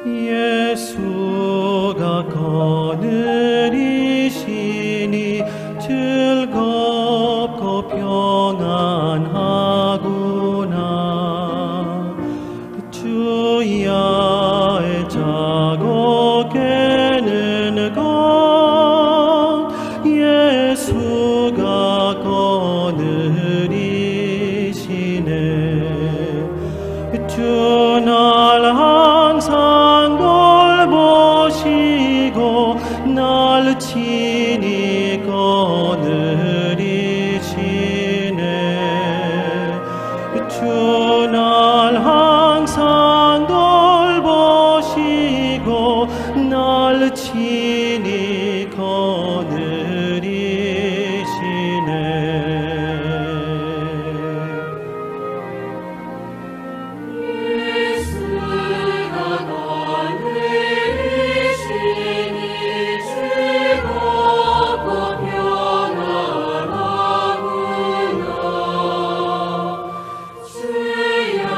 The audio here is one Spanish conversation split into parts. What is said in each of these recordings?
예수가 거느리시니 즐겁고 평안하구나. 주야의 자고 깨는 것 예수가 거느리시네. 주 날 항상 돌보시고 날 친히 거느리시네. 주 날 항상 돌보시고 날 친히 거느리시네. 주야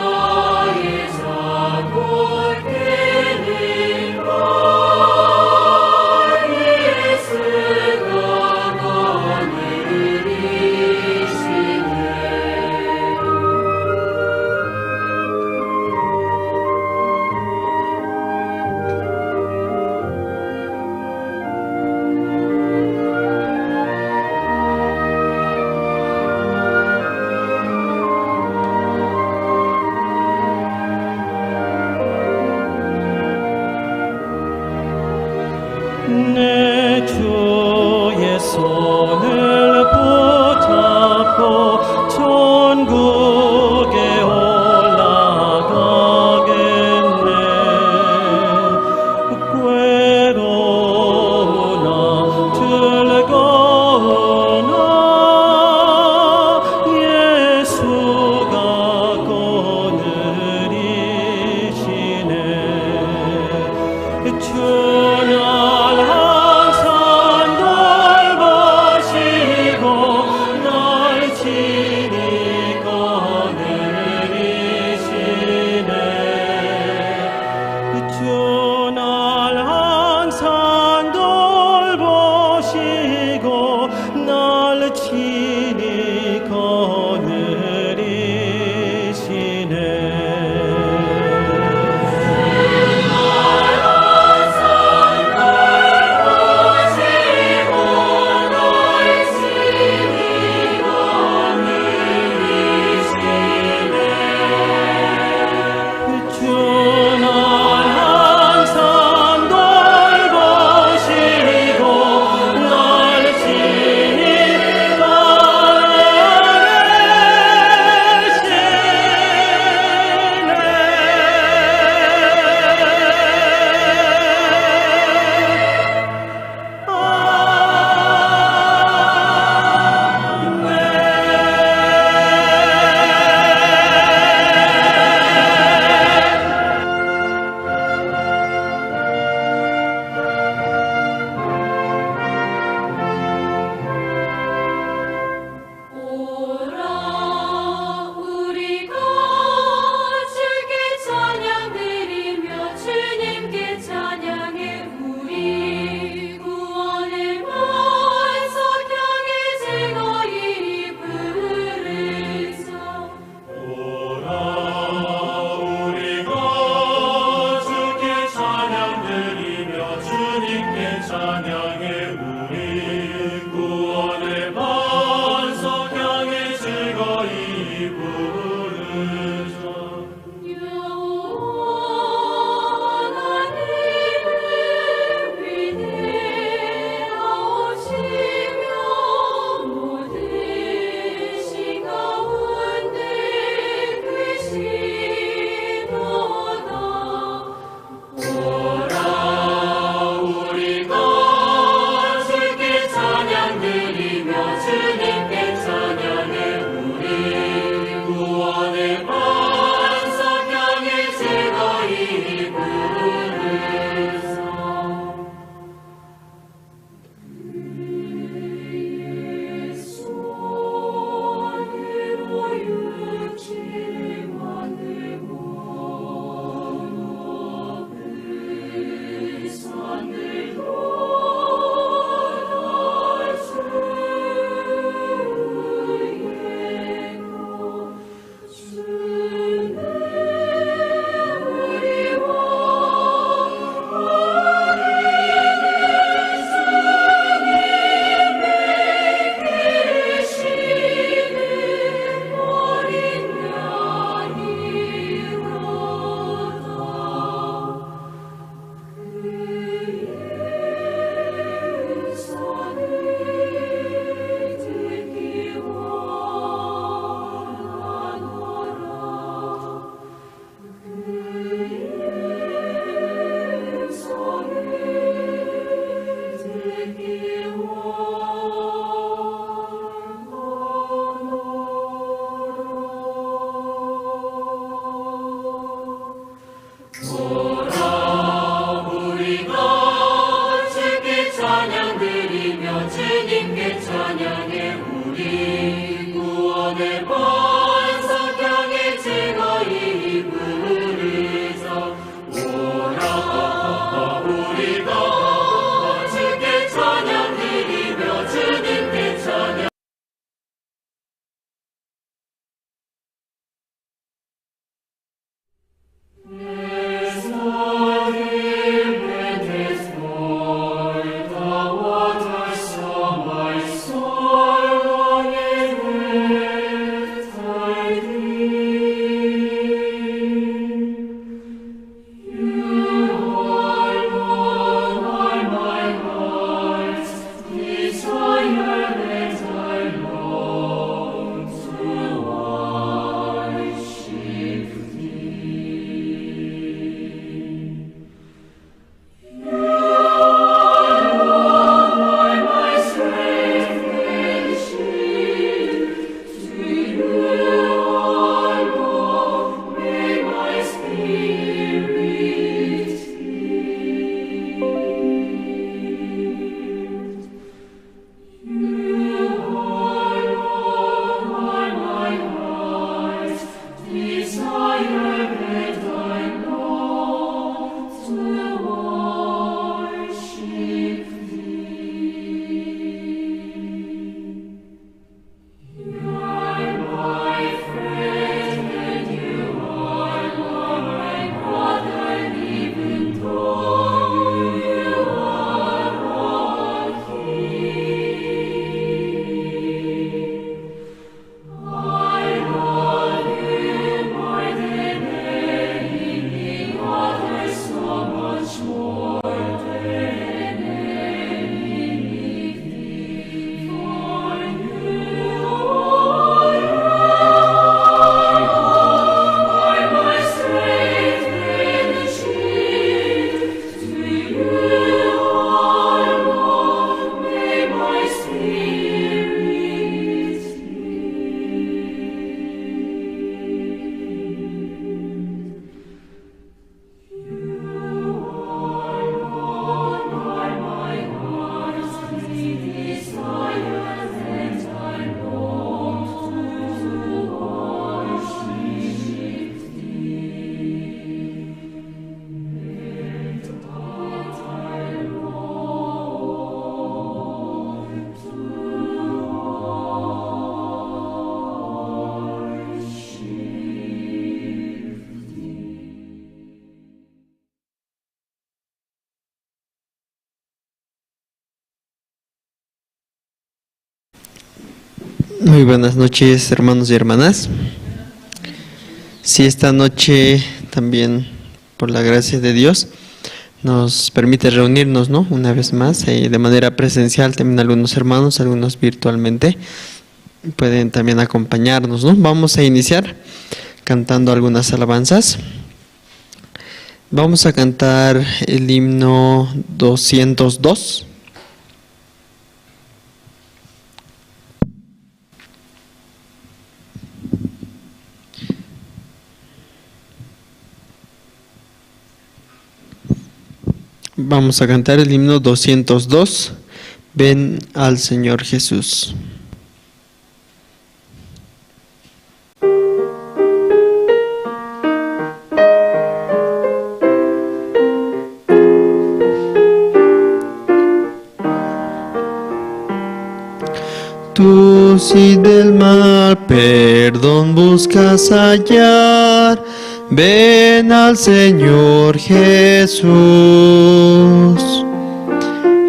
Muy buenas noches, hermanos y hermanas. Si esta noche también, por la gracia de Dios, nos permite reunirnos, ¿no? Una vez más, de manera presencial, también algunos hermanos, algunos virtualmente, pueden también acompañarnos, ¿no? Vamos a iniciar cantando algunas alabanzas. Vamos a cantar el himno 202. Vamos a cantar el himno 202. Ven al Señor Jesús. Tú si del mal perdón buscas hallar, ven al Señor Jesús.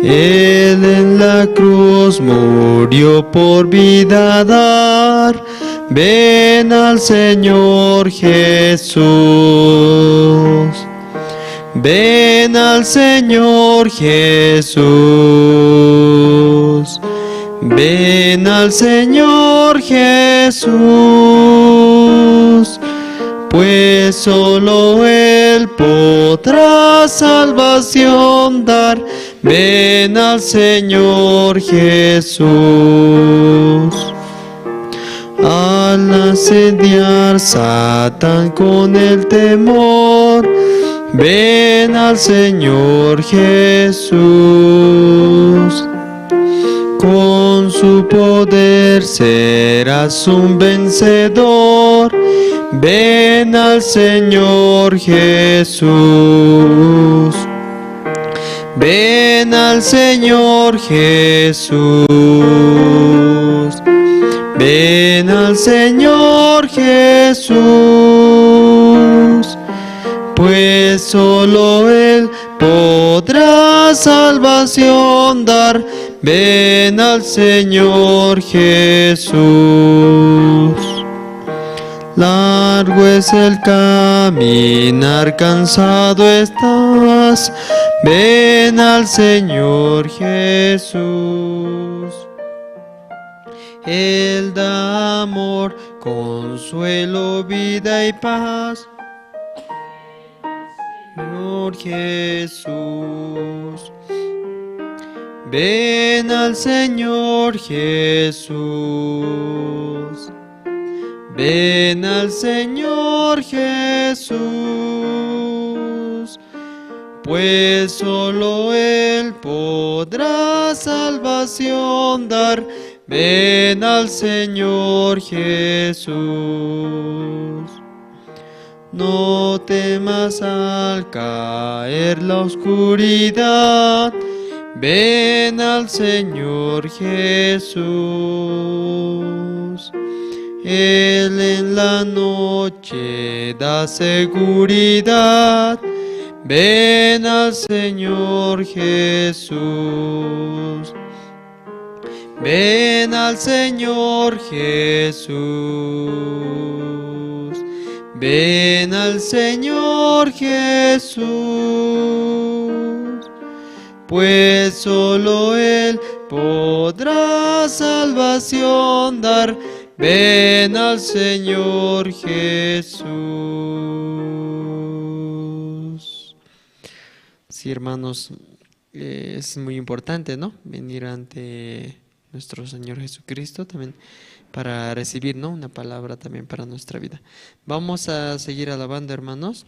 Él en la cruz murió por vida dar, ven al Señor Jesús. Ven al Señor Jesús. Ven al Señor Jesús, pues solo Él podrá salvación dar. Ven al Señor Jesús. Al asediar Satán con el temor, ven al Señor Jesús. Con su poder serás un vencedor. Ven al Señor Jesús. Ven al Señor Jesús. Ven al Señor Jesús, pues solo Él podrá salvación dar. Ven al Señor Jesús. Largo es el caminar, cansado estás. Ven al Señor Jesús. Él da amor, consuelo, vida y paz. Señor Jesús. Ven al Señor Jesús. Ven al Señor Jesús, pues solo Él podrá salvación dar. Ven al Señor Jesús. No temas al caer la oscuridad. Ven al Señor Jesús. Él en la noche da seguridad. Ven al Señor Jesús. Ven al Señor Jesús. Ven al Señor Jesús, pues solo Él podrá salvación dar. Ven al Señor Jesús. Sí, hermanos, es muy importante, ¿no? Venir ante nuestro Señor Jesucristo también para recibir, ¿no? Una palabra también para nuestra vida. Vamos a seguir alabando, hermanos.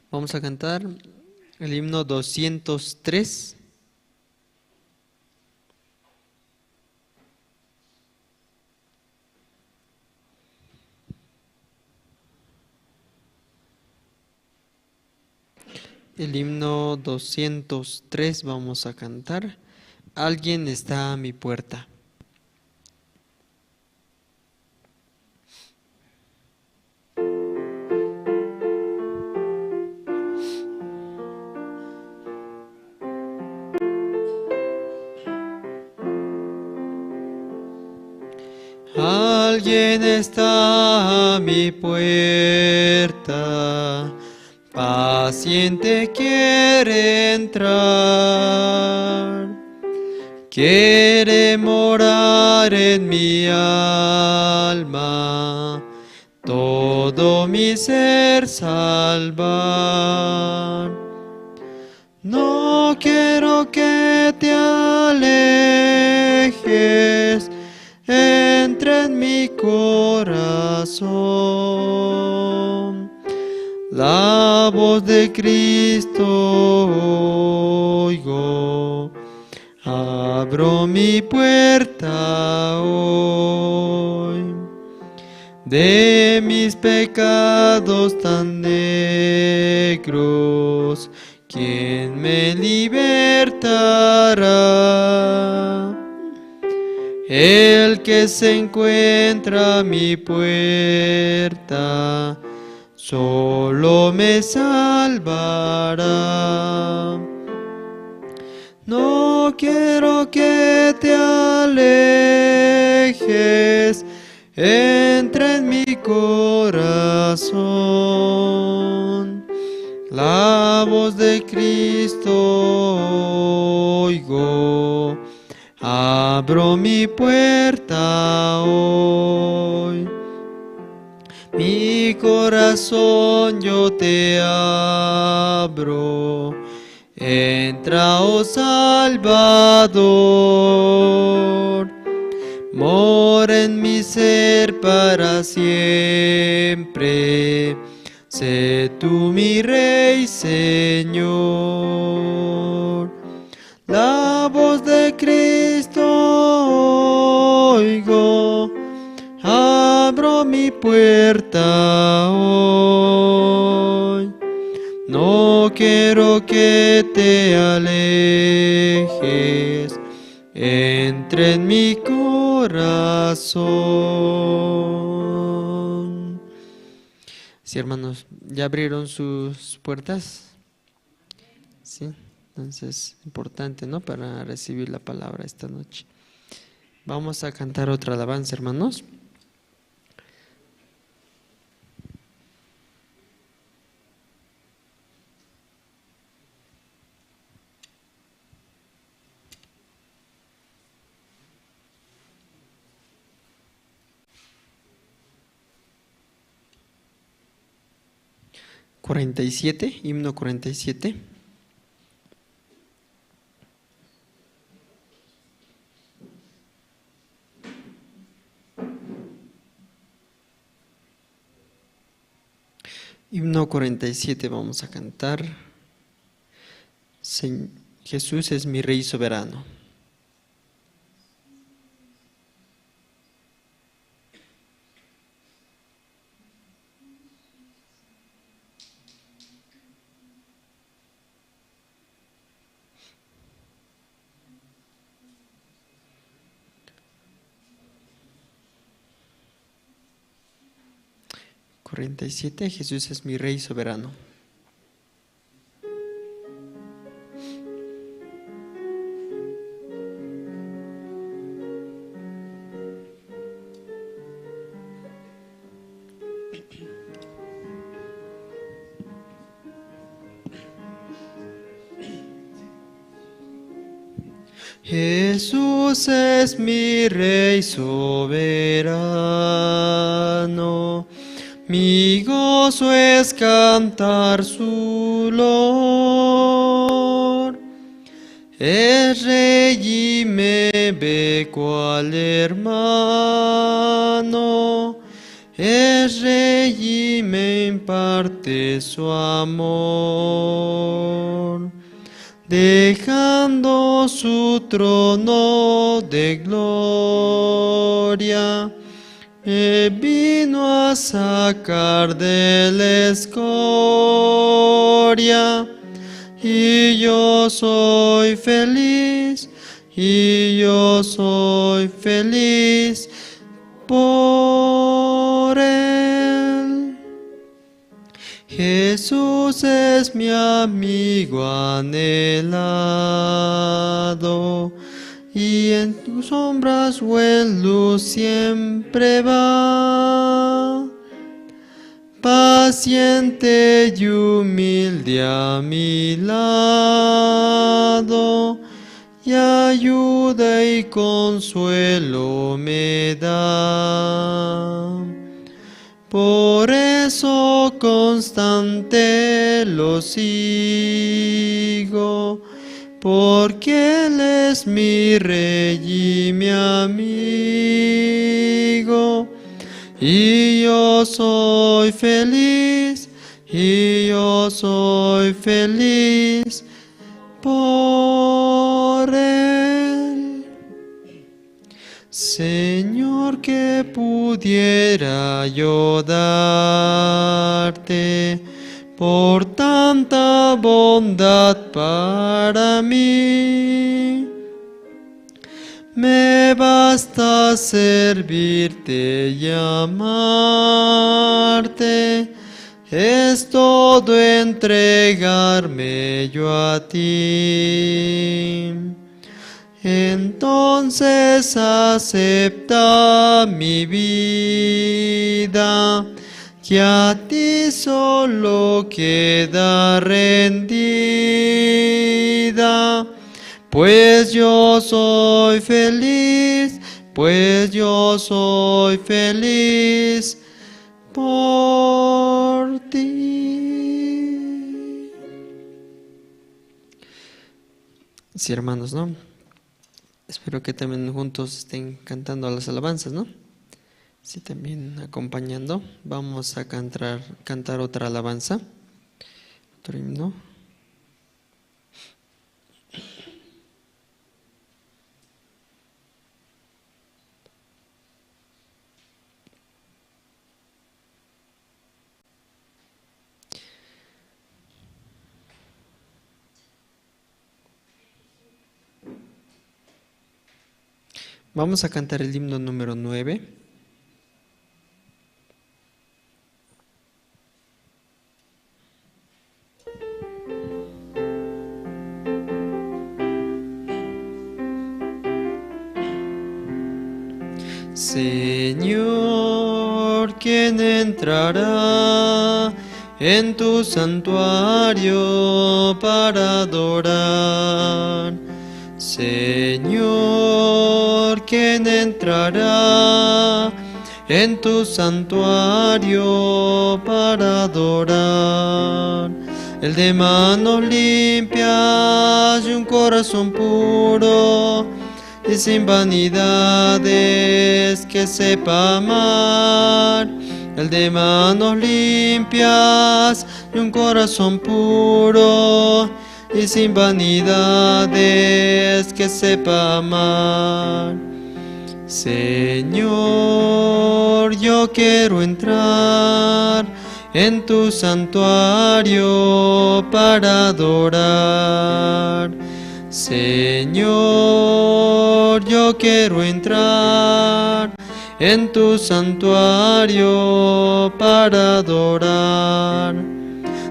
Vamos a cantar el himno 203. El himno 203 vamos a cantar. Alguien está a mi puerta. Alguien está a mi puerta, paciente quiere entrar, quiere morar en mi alma, todo mi ser salvar. No quiero que te alejes, entra en mi corazón. La voz de Cristo oigo, abro mi puerta hoy. De mis pecados tan negros, ¿quién me libertará? El que se encuentra a mi puerta, solo me salvará. No quiero que te alejes, entra en mi corazón. La voz de Cristo oigo, abro mi puerta hoy. Mi corazón yo te abro, entra, oh Salvador. Mora en mi ser para siempre, sé tú mi Rey, Señor. La voz de Cristo oigo, abro mi puerta hoy. No quiero que te alejes, entra en mi corazón. Sí, hermanos, ¿ya abrieron sus puertas? Sí, entonces importante, ¿no? Para recibir la palabra esta noche. Vamos a cantar otra alabanza, hermanos. Himno 47. Himno 47 vamos a cantar. Jesús es mi Rey soberano. Jesús es mi Rey soberano. Jesús es mi Rey soberano, mi gozo es cantar su loor. Es Rey y me ve cual hermano, es Rey y me imparte su amor. Dejando su trono de gloria, me vino a sacar de la escoria. Y yo soy feliz, y yo soy feliz por él. Jesús es mi amigo anhelado, y en tus sombras o en luz siempre va. Paciente y humilde a mi lado, y ayuda y consuelo me da. Por eso constante lo sigo, porque Él es mi Rey y mi amigo. Y yo soy feliz, y yo soy feliz por Él. Señor, que pudiera yo darte por tanta bondad para mí. Me basta servirte y amarte, es todo entregarme yo a ti. Entonces acepta mi vida, que a ti solo queda rendida. Pues yo soy feliz, pues yo soy feliz por ti. Sí, hermanos, ¿no? Espero que también juntos estén cantando las alabanzas, ¿no? Sí, también acompañando. Vamos a cantar otra alabanza, otro himno. Vamos a cantar el himno número 9. Señor, ¿quién entrará en tu santuario para adorar? Señor, ¿quién entrará en tu santuario para adorar? El de manos limpias y un corazón puro, y sin vanidades, que sepa amar. El de manos limpias y un corazón puro, y sin vanidades, que sepa amar. Señor, yo quiero entrar en tu santuario para adorar. Señor, yo quiero entrar en tu santuario para adorar.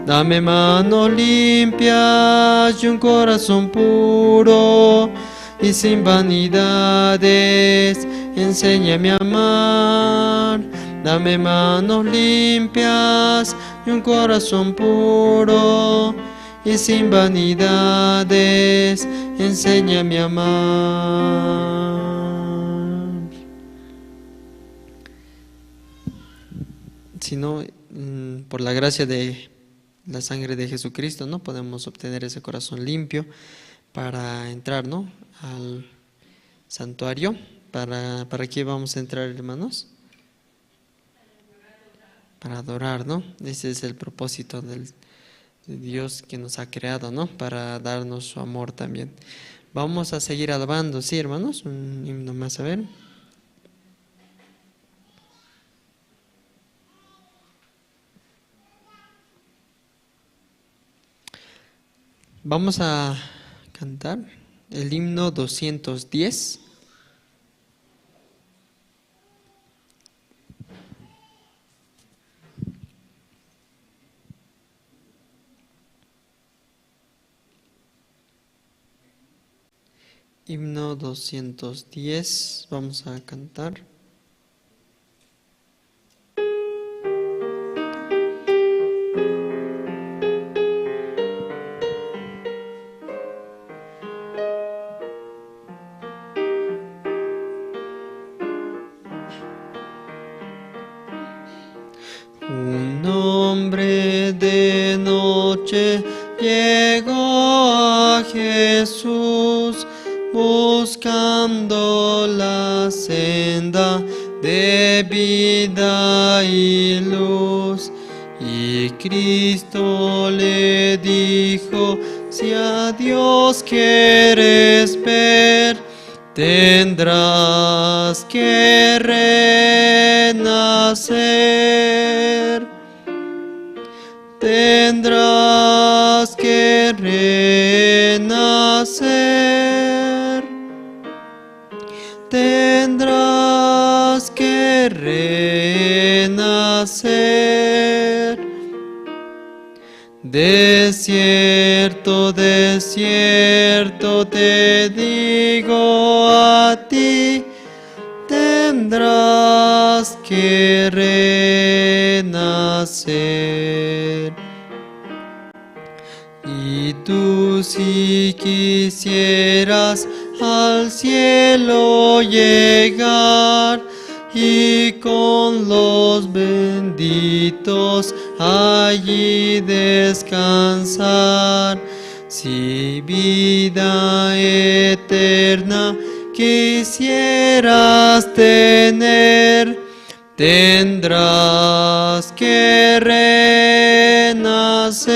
Dame manos limpias y un corazón puro, y sin vanidades, enséñame a amar. Dame manos limpias y un corazón puro, y sin vanidades, enséñame a amar. Si no, por la gracia de la sangre de Jesucristo, ¿no? Podemos obtener ese corazón limpio para entrar, ¿no? Al santuario. ¿Para qué vamos a entrar, hermanos? Para adorar, ¿no? Ese es el propósito de Dios que nos ha creado, ¿no? Para darnos su amor también. Vamos a seguir alabando, ¿sí, hermanos? Un himno más, a ver. Vamos a cantar el himno 210. Himno 210, vamos a cantar. Un hombre de noche llegó a Jesús, buscando la senda de vida y luz. Y Cristo le dijo: si a Dios quieres ver, tendrás que renacer. Tendrás que renacer. Tendrás que renacer. Desierto, desierto te digo a ti, tendrás que renacer. Y tú, si quisieras al cielo llegar y con los benditos allí descansar, si vida eterna quisieras tener, tendrás que renacer.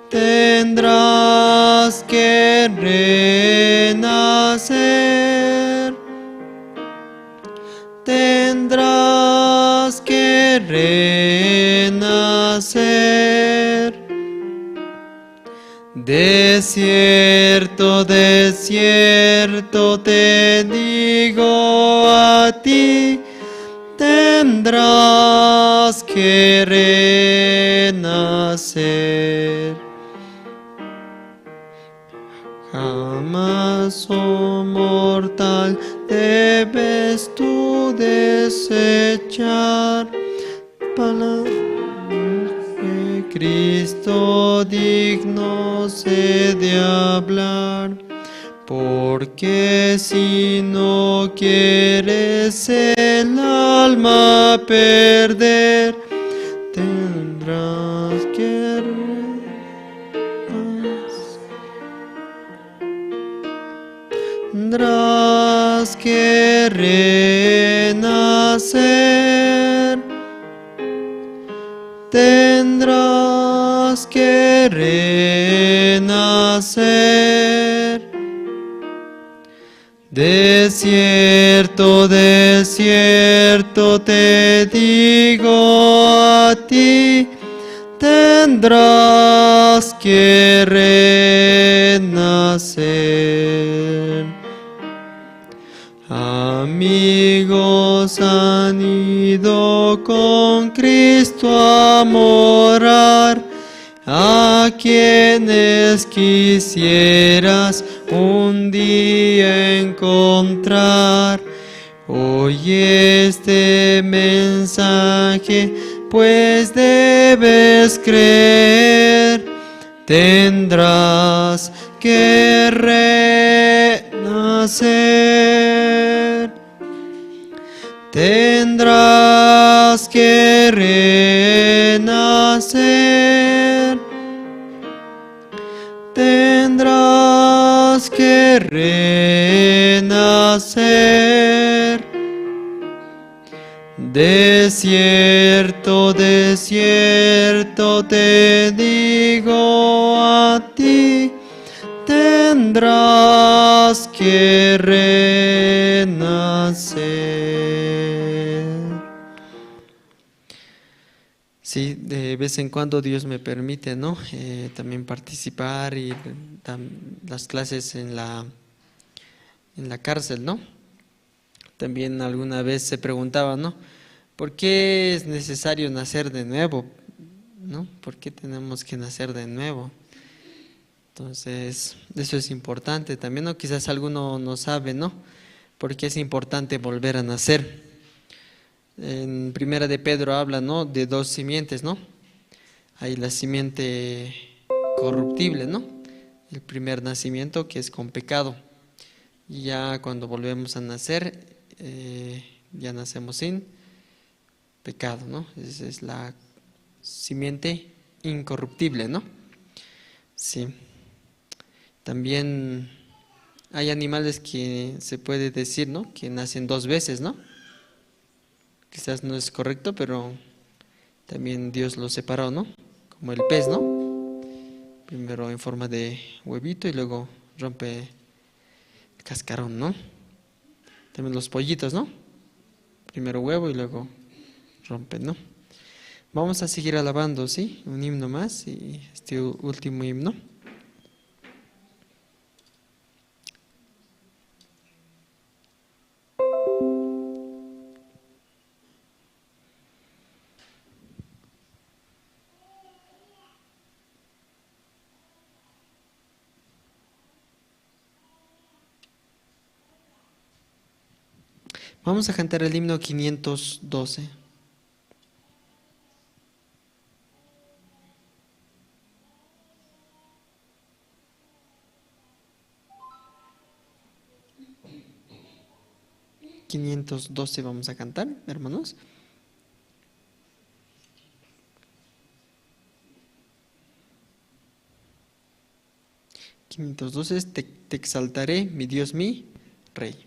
Tendrás que renacer. Tendrás que renacer. Desierto, desierto te digo a ti, tendrás que renacer. Jamás, oh mortal, debes tú desechar palabras que Cristo digno se de hablar, porque si no quieres el alma perder, tendrás que tendrás que renacer. Tendrás que renacer. Desierto, desierto te digo a ti, tendrás que renacer. Amigos han ido con Cristo a morar, a quienes quisieras un día encontrar. Oye este mensaje, pues debes creer, tendrás que renacer. Tendrás que renacer. Tendrás que renacer. Desierto, desierto te digo a ti, tendrás que renacer. Sí, de vez en cuando Dios me permite, ¿no? También participar y las clases en la cárcel, ¿no? También alguna vez se preguntaba, ¿no? ¿Por qué es necesario nacer de nuevo? ¿No? ¿Por qué tenemos que nacer de nuevo? Entonces, eso es importante también, ¿no? Quizás alguno no sabe, ¿no? Porque es importante volver a nacer. En Primera de Pedro habla, ¿no? De dos simientes, ¿no? Hay la simiente corruptible, ¿no? El primer nacimiento que es con pecado. Y ya cuando volvemos a nacer, ya nacemos sin pecado, ¿no? Esa es la simiente incorruptible, ¿no? Sí. También hay animales que se puede decir, ¿no? Que nacen dos veces, ¿no? Quizás no es correcto, pero también Dios los separó, ¿no? Como el pez, ¿no? Primero en forma de huevito y luego rompe el cascarón, ¿no? También los pollitos, ¿no? Primero huevo y luego rompen, ¿no? Vamos a seguir alabando, ¿sí? Un himno más y este último himno. Vamos a cantar el himno 512. Vamos a cantar, hermanos. Te exaltaré, mi Dios, mi Rey.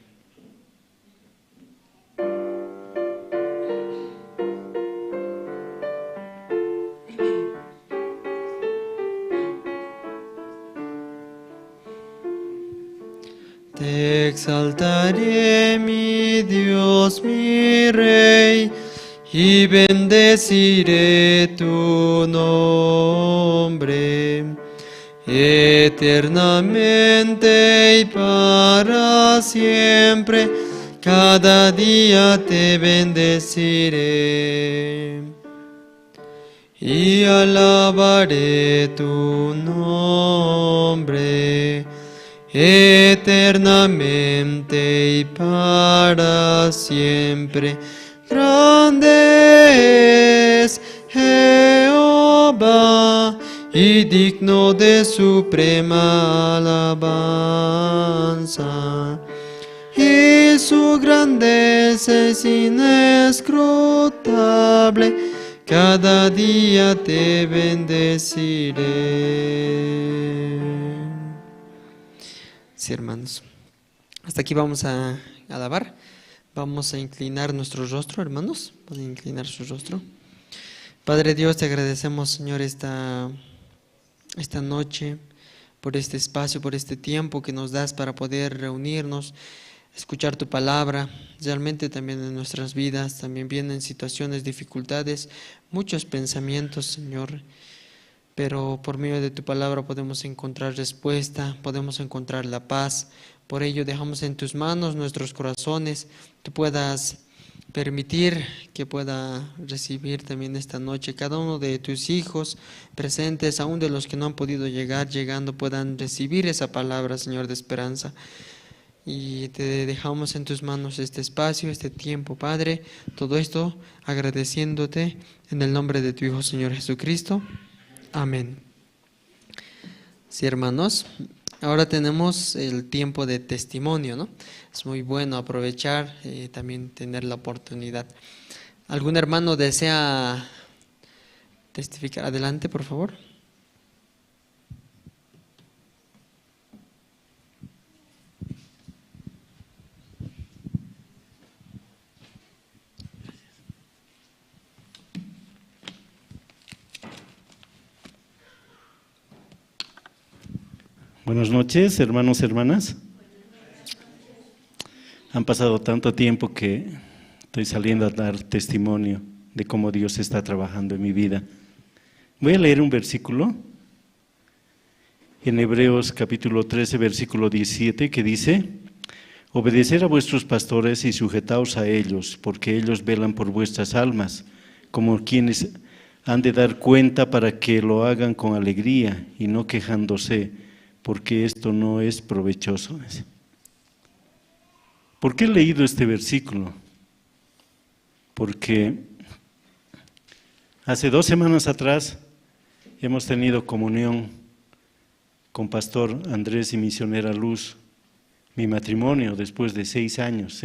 Te exaltaré, mi Dios, mi Rey, y bendeciré tu nombre. Eternamente y para siempre, cada día te bendeciré. Y alabaré tu nombre. Eternamente y para siempre. Grande es Jehová y digno de suprema alabanza. Y su grandeza es inescrutable, cada día te bendeciré. Sí, hermanos. Hasta aquí vamos a alabar. Vamos a inclinar nuestro rostro, hermanos. Pueden inclinar su rostro. Padre Dios, te agradecemos, Señor, esta noche, por este espacio, por este tiempo que nos das para poder reunirnos, escuchar tu palabra. Realmente también en nuestras vidas también vienen situaciones, dificultades, muchos pensamientos, Señor. Pero por medio de tu palabra podemos encontrar respuesta, podemos encontrar la paz. Por ello dejamos en tus manos nuestros corazones. Tú puedas permitir que pueda recibir también esta noche cada uno de tus hijos presentes, aún de los que no han podido llegar, llegando puedan recibir esa palabra, Señor, de esperanza. Y te dejamos en tus manos este espacio, este tiempo, Padre. Todo esto agradeciéndote en el nombre de tu Hijo, Señor Jesucristo. Amén. Sí, hermanos, ahora tenemos el tiempo de testimonio, ¿no? Es muy bueno aprovechar, también tener la oportunidad. ¿Algún hermano desea testificar? Adelante, por favor. Buenas noches, hermanos y hermanas. Han pasado tanto tiempo que estoy saliendo a dar testimonio de cómo Dios está trabajando en mi vida. Voy a leer un versículo en Hebreos capítulo 13, versículo 17, que dice: obedecer a vuestros pastores y sujetaos a ellos, porque ellos velan por vuestras almas, como quienes han de dar cuenta, para que lo hagan con alegría y no quejándose, porque esto no es provechoso. ¿Por qué he leído este versículo? Porque hace 2 semanas atrás hemos tenido comunión con Pastor Andrés y Misionera Luz, mi matrimonio después de 6 años,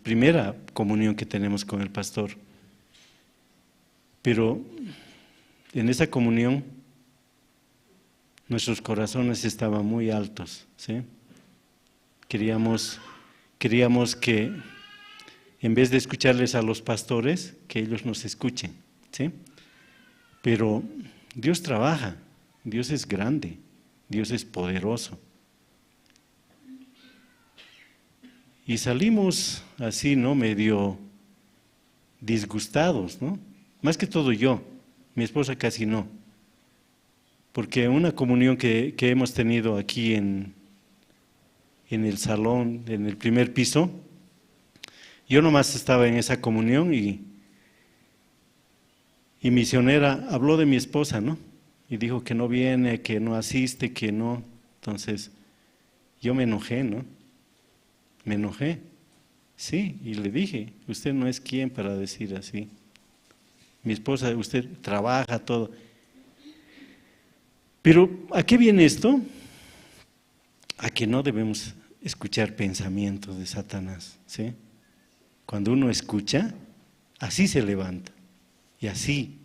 primera comunión que tenemos con el pastor. Pero en esa comunión nuestros corazones estaban muy altos, ¿sí? Queríamos que en vez de escucharles a los pastores, que ellos nos escuchen, ¿sí? Pero Dios trabaja, Dios es grande, Dios es poderoso. Y salimos así, ¿no? Medio disgustados, ¿no? Más que todo yo, mi esposa casi no. Porque una comunión que hemos tenido aquí en el salón, en el primer piso, yo nomás estaba en esa comunión y Misionera habló de mi esposa, ¿no? Y dijo que no viene, que no asiste, que no. Entonces, yo me enojé, ¿no? Me enojé, sí, y le dije, usted no es quien para decir así. Mi esposa, usted trabaja todo. Pero, ¿a qué viene esto? A que no debemos escuchar pensamientos de Satanás, ¿sí? Cuando uno escucha, así se levanta, y así.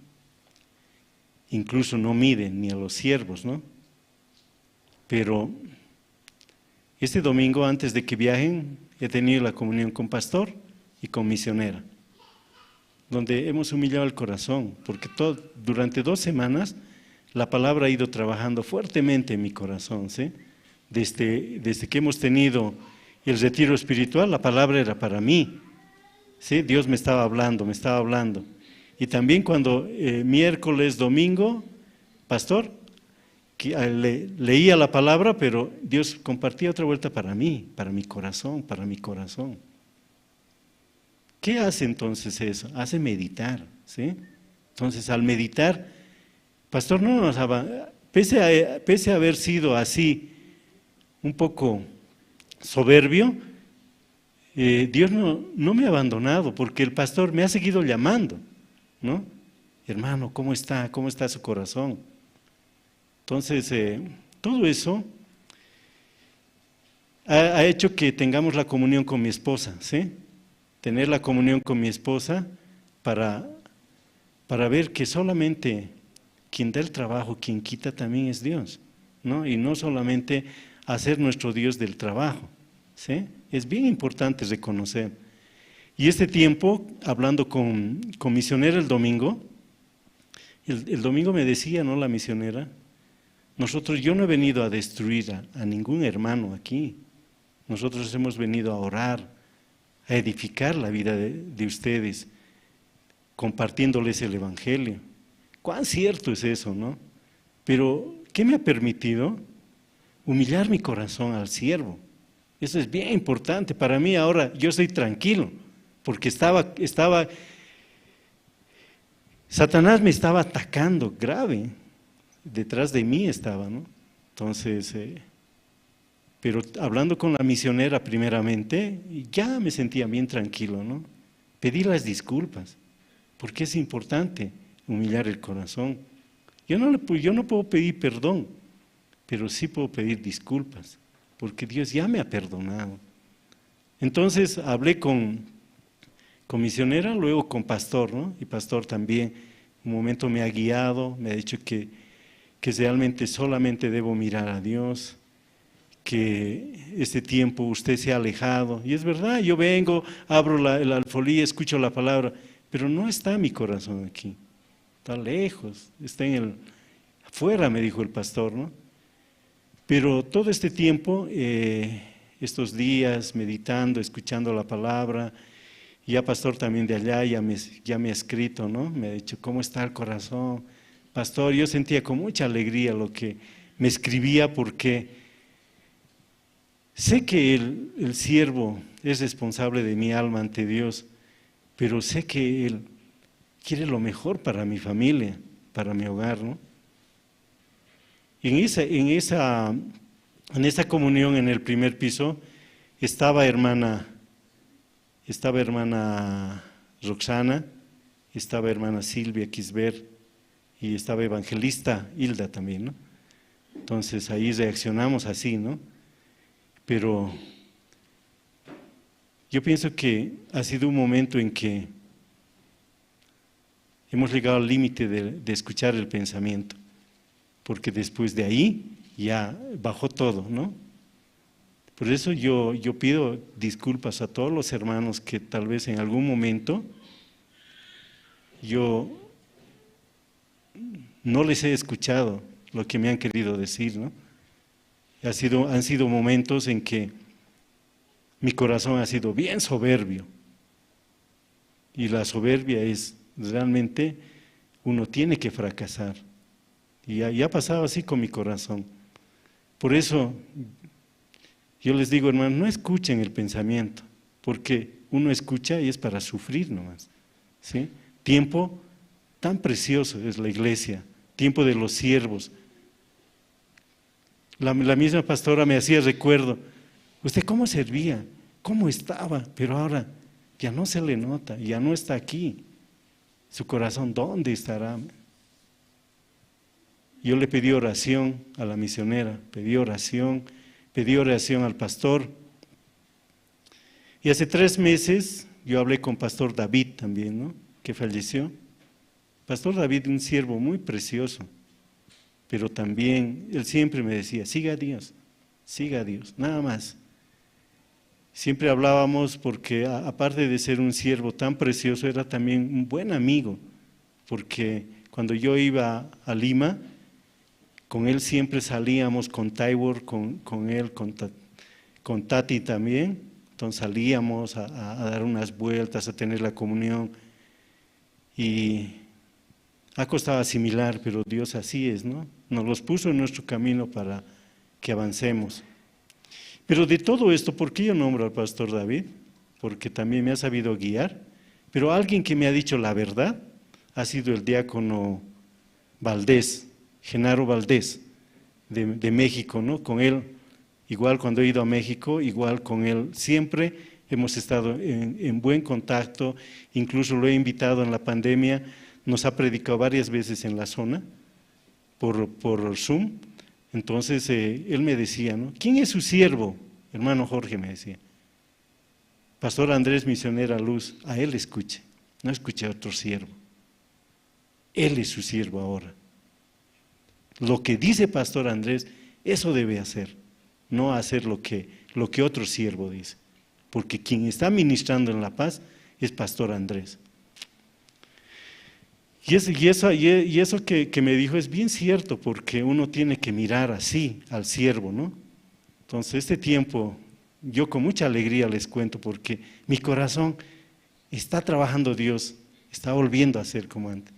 Incluso no miden ni a los siervos, ¿no? Pero este domingo, antes de que viajen, he tenido la comunión con pastor y con misionera, donde hemos humillado el corazón, porque durante 2 semanas la palabra ha ido trabajando fuertemente en mi corazón, ¿sí? Desde que hemos tenido el retiro espiritual, la palabra era para mí, ¿sí? Dios me estaba hablando. Y también cuando miércoles, domingo, pastor, leía la palabra, pero Dios compartía otra vuelta para mí, para mi corazón. ¿Qué hace entonces eso? Hace meditar, ¿sí? Entonces al meditar, pastor, pese a haber sido así un poco soberbio, Dios no me ha abandonado, porque el pastor me ha seguido llamando, ¿no? Hermano, ¿cómo está su corazón? Entonces, todo eso ha hecho que tengamos la comunión con mi esposa, ¿sí? Tener la comunión con mi esposa para ver que solamente quien da el trabajo, quien quita también es Dios, ¿no? Y no solamente hacer nuestro Dios del trabajo, ¿sí? Es bien importante reconocer. Y este tiempo, hablando con misionera el domingo, el domingo me decía, ¿no? La misionera, yo no he venido a destruir a ningún hermano aquí. Nosotros hemos venido a orar, a edificar la vida de ustedes, compartiéndoles el Evangelio. Cuán cierto es eso, ¿no? Pero, ¿qué me ha permitido? Humillar mi corazón al siervo. Eso es bien importante. Para mí ahora, yo estoy tranquilo, porque Satanás me estaba atacando grave. Detrás de mí estaba, ¿no? Entonces, pero hablando con la misionera primeramente, ya me sentía bien tranquilo, ¿no? Pedí las disculpas, porque es importante humillar el corazón. Yo no puedo pedir perdón, pero sí puedo pedir disculpas, porque Dios ya me ha perdonado. Entonces hablé con misionera, luego con pastor, ¿no? Y pastor también, un momento me ha guiado, me ha dicho que realmente solamente debo mirar a Dios, que este tiempo usted se ha alejado. Y es verdad, yo vengo, abro la alfolía, escucho la palabra, pero no está mi corazón aquí, está lejos, está afuera, me dijo el pastor, ¿no? Pero todo este tiempo, estos días, meditando, escuchando la palabra, ya pastor también de allá ya me ha escrito, ¿no? Me ha dicho, ¿cómo está el corazón? Pastor, yo sentía con mucha alegría lo que me escribía, porque sé que el siervo es responsable de mi alma ante Dios, pero sé que Él quiere lo mejor para mi familia, para mi hogar, ¿no? En esa comunión en el primer piso estaba hermana Roxana, estaba hermana Silvia Quisber y estaba evangelista Hilda también, ¿no? Entonces ahí reaccionamos así, ¿no? Pero yo pienso que ha sido un momento en que hemos llegado al límite de escuchar el pensamiento, porque después de ahí ya bajó todo, ¿no? Por eso yo pido disculpas a todos los hermanos que tal vez en algún momento yo no les he escuchado lo que me han querido decir, ¿no? Han sido momentos en que mi corazón ha sido bien soberbio. Y la soberbia es realmente, uno tiene que fracasar. Y ha pasado así con mi corazón. Por eso yo les digo, hermanos, no escuchen el pensamiento, porque uno escucha y es para sufrir nomás, ¿sí? Tiempo tan precioso es la iglesia, tiempo de los siervos. La misma pastora me hacía recuerdo, ¿usted cómo servía? ¿Cómo estaba? Pero ahora ya no se le nota, ya no está aquí. Su corazón, ¿dónde estará? Yo le pedí oración a la misionera, pedí oración al pastor. Y hace 3 meses yo hablé con Pastor David también, ¿no? Que falleció. Pastor David, un siervo muy precioso, pero también él siempre me decía, siga a Dios, nada más. Siempre hablábamos porque aparte de ser un siervo tan precioso, era también un buen amigo, porque cuando yo iba a Lima, con él siempre salíamos con Taibor, con él, con Tati también. Entonces salíamos a dar unas vueltas, a tener la comunión. Y ha costado asimilar, pero Dios así es, ¿no? Nos los puso en nuestro camino para que avancemos. Pero de todo esto, ¿por qué yo nombro al pastor David? Porque también me ha sabido guiar. Pero alguien que me ha dicho la verdad ha sido el diácono Valdés, Genaro Valdés, de México, ¿no? Con él, igual cuando he ido a México, igual con él, siempre hemos estado en buen contacto, incluso lo he invitado en la pandemia, nos ha predicado varias veces en la zona, por Zoom. Entonces él me decía, ¿no? ¿Quién es su siervo? Hermano Jorge me decía. Pastor Andrés Misionera Luz, a él escuche, no escuche a otro siervo. Él es su siervo ahora. Lo que dice Pastor Andrés, eso debe hacer, no hacer lo que otro siervo dice, porque quien está ministrando en La Paz es Pastor Andrés. Y eso que me dijo es bien cierto, porque uno tiene que mirar así al siervo, ¿no? Entonces este tiempo, yo con mucha alegría les cuento, porque mi corazón está trabajando Dios, está volviendo a ser como antes.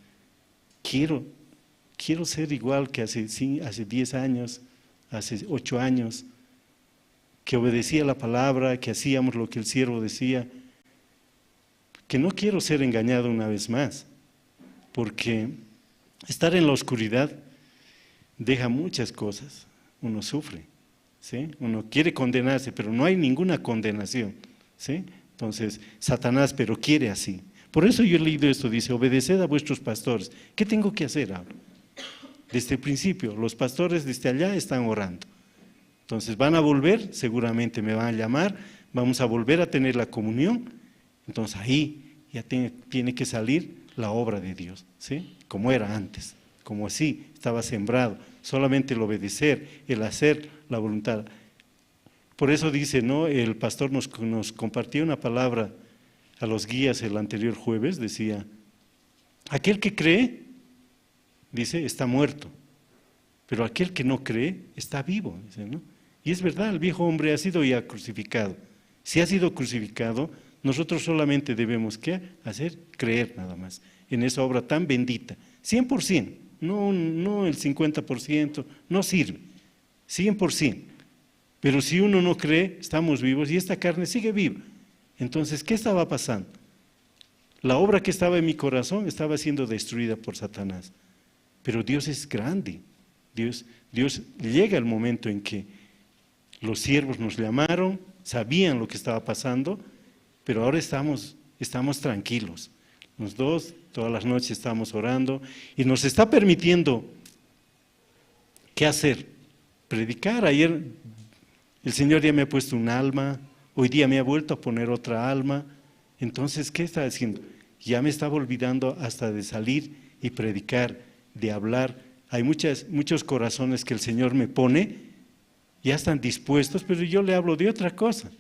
Quiero ser igual que hace 10 años, hace 8 años, que obedecía la palabra, que hacíamos lo que el siervo decía, que no quiero ser engañado una vez más, porque estar en la oscuridad deja muchas cosas, uno sufre, ¿sí? Uno quiere condenarse, pero no hay ninguna condenación, ¿sí? Entonces, Satanás, pero quiere así. Por eso yo he leído esto, dice, obedeced a vuestros pastores. ¿Qué tengo que hacer ahora? Desde el principio, los pastores desde allá están orando. Entonces van a volver, seguramente me van a llamar, vamos a volver a tener la comunión. Entonces ahí ya tiene que salir la obra de Dios, ¿sí? Como era antes, como así estaba sembrado. Solamente el obedecer, el hacer la voluntad. Por eso dice, ¿no? El pastor nos compartió una palabra a los guías el anterior jueves, decía, aquel que cree, dice, está muerto, pero aquel que no cree está vivo, dice, ¿no? Y es verdad, el viejo hombre ha sido ya crucificado. Si ha sido crucificado, nosotros solamente debemos, ¿qué hacer? Creer nada más en esa obra tan bendita, 100%, no el 50%, no sirve, 100%. Pero si uno no cree, estamos vivos y esta carne sigue viva. Entonces, ¿qué estaba pasando? La obra que estaba en mi corazón estaba siendo destruida por Satanás. Pero Dios es grande, Dios llega el momento en que los siervos nos llamaron, sabían lo que estaba pasando, pero ahora estamos tranquilos. Los dos, todas las noches estamos orando y nos está permitiendo, ¿qué hacer? Predicar. Ayer el Señor ya me ha puesto un alma, hoy día me ha vuelto a poner otra alma. Entonces, ¿qué está haciendo? Ya me estaba olvidando hasta de salir y predicar, de hablar. Hay muchos corazones que el Señor me pone, ya están dispuestos, pero yo le hablo de otra cosa.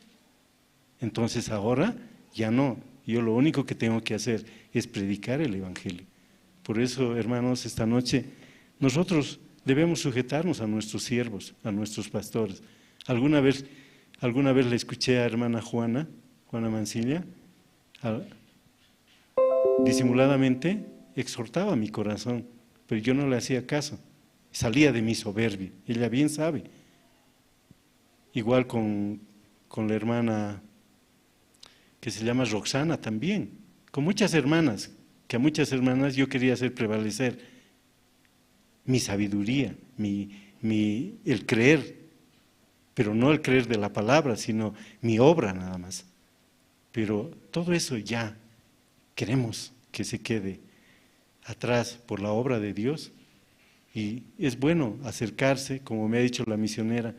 Entonces ahora ya no, yo lo único que tengo que hacer es predicar el Evangelio. Por eso, hermanos, esta noche nosotros debemos sujetarnos a nuestros siervos, a nuestros pastores. Alguna vez le escuché a hermana Juana Mancilla, disimuladamente exhortaba mi corazón, pero yo no le hacía caso, salía de mi soberbia, ella bien sabe. Igual con la hermana que se llama Roxana también, con muchas hermanas, que a muchas hermanas yo quería hacer prevalecer mi sabiduría, el creer, pero no el creer de la palabra, sino mi obra nada más. Pero todo eso ya queremos que se quede atrás por la obra de Dios, y es bueno acercarse, como me ha dicho la misionera,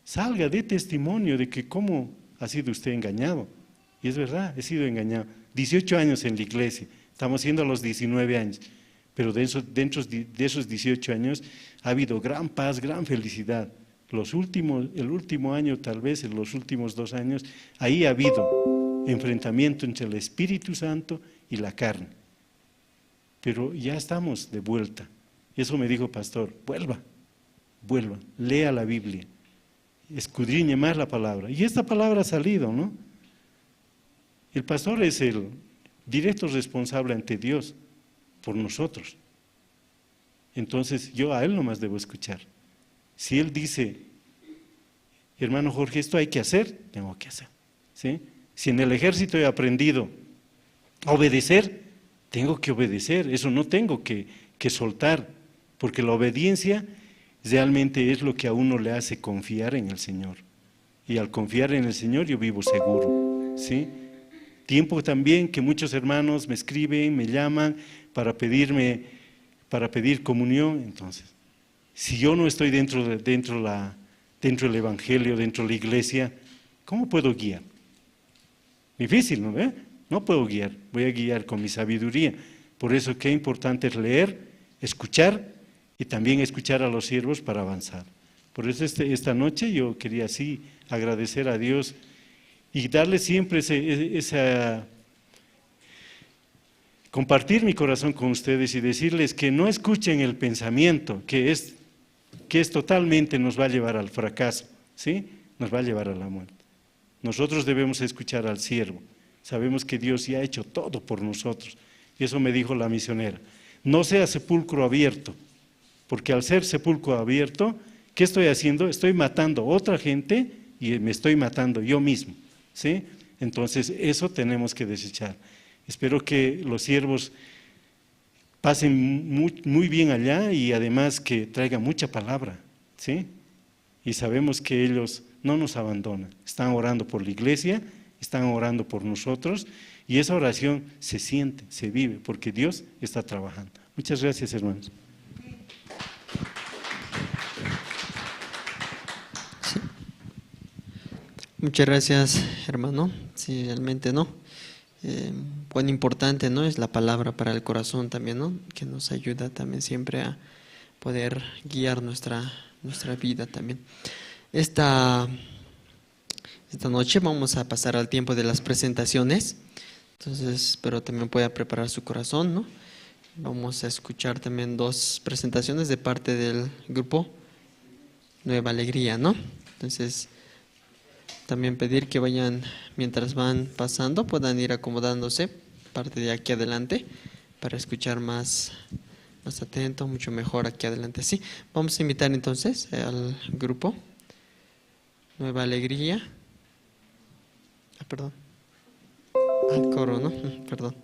salga de testimonio de que cómo ha sido usted engañado. Y es verdad, he sido engañado. 18 años en la iglesia, estamos siendo a los 19 años, pero dentro de esos 18 años ha habido gran paz, gran felicidad. El último año, tal vez en los últimos 2 años, ahí ha habido enfrentamiento entre el Espíritu Santo y la carne. Pero ya estamos de vuelta. Eso me dijo pastor, vuelva, lea la Biblia, escudriñe más la palabra. Y esta palabra ha salido, ¿no? El pastor es el directo responsable ante Dios por nosotros. Entonces yo a él nomás debo escuchar. Si él dice, hermano Jorge, esto hay que hacer, tengo que hacer, ¿sí? Si en el ejército he aprendido a obedecer, tengo que obedecer, eso no tengo que soltar, porque la obediencia realmente es lo que a uno le hace confiar en el Señor. Y al confiar en el Señor yo vivo seguro, ¿sí? Tiempo también que muchos hermanos me escriben, me llaman para pedir comunión. Entonces, si yo no estoy dentro del Evangelio, dentro de la iglesia, ¿cómo puedo guiar? Difícil, ¿no? No puedo guiar, voy a guiar con mi sabiduría. Por eso qué importante es leer, escuchar y también escuchar a los siervos para avanzar. Por eso esta noche yo quería así agradecer a Dios y darle siempre compartir mi corazón con ustedes y decirles que no escuchen el pensamiento que es totalmente nos va a llevar al fracaso, ¿sí? Nos va a llevar a la muerte. Nosotros debemos escuchar al siervo. Sabemos que Dios ya ha hecho todo por nosotros. Y eso me dijo la misionera. No sea sepulcro abierto, porque al ser sepulcro abierto, ¿qué estoy haciendo? Estoy matando a otra gente y me estoy matando yo mismo, ¿sí? Entonces eso tenemos que desechar. Espero que los siervos pasen muy bien allá y además que traigan mucha palabra, ¿sí? Y sabemos que ellos no nos abandonan, están orando por la iglesia, están orando por nosotros y esa oración se siente, se vive, porque Dios está trabajando. Muchas gracias, hermanos. Sí. Muchas gracias, hermano. Sí, realmente, ¿no? Bueno, importante, ¿no? Es la palabra para el corazón también, ¿no? Que nos ayuda también siempre a poder guiar nuestra vida también. Esta noche vamos a pasar al tiempo de las presentaciones, entonces espero también pueda preparar su corazón, ¿no? Vamos a escuchar también 2 presentaciones de parte del grupo Nueva Alegría, ¿no? Entonces también pedir que vayan, mientras van pasando, puedan ir acomodándose parte de aquí adelante para escuchar más atento, mucho mejor aquí adelante. Sí, vamos a invitar entonces al grupo Nueva Alegría. Perdón. Al coro, ¿no? Perdón.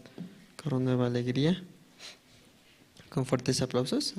Coro Nueva Alegría. Con fuertes aplausos.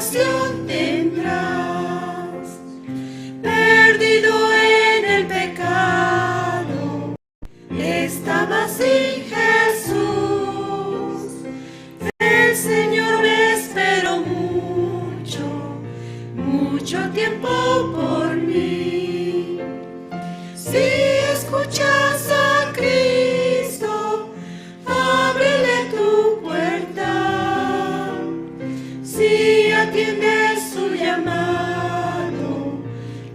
salvación tendrás. Perdido en el pecado, estabas sin Jesús. El Señor me esperó mucho tiempo por mí. Si escuchas a Cristo, ábrele tu puerta. Si atiendes su llamado,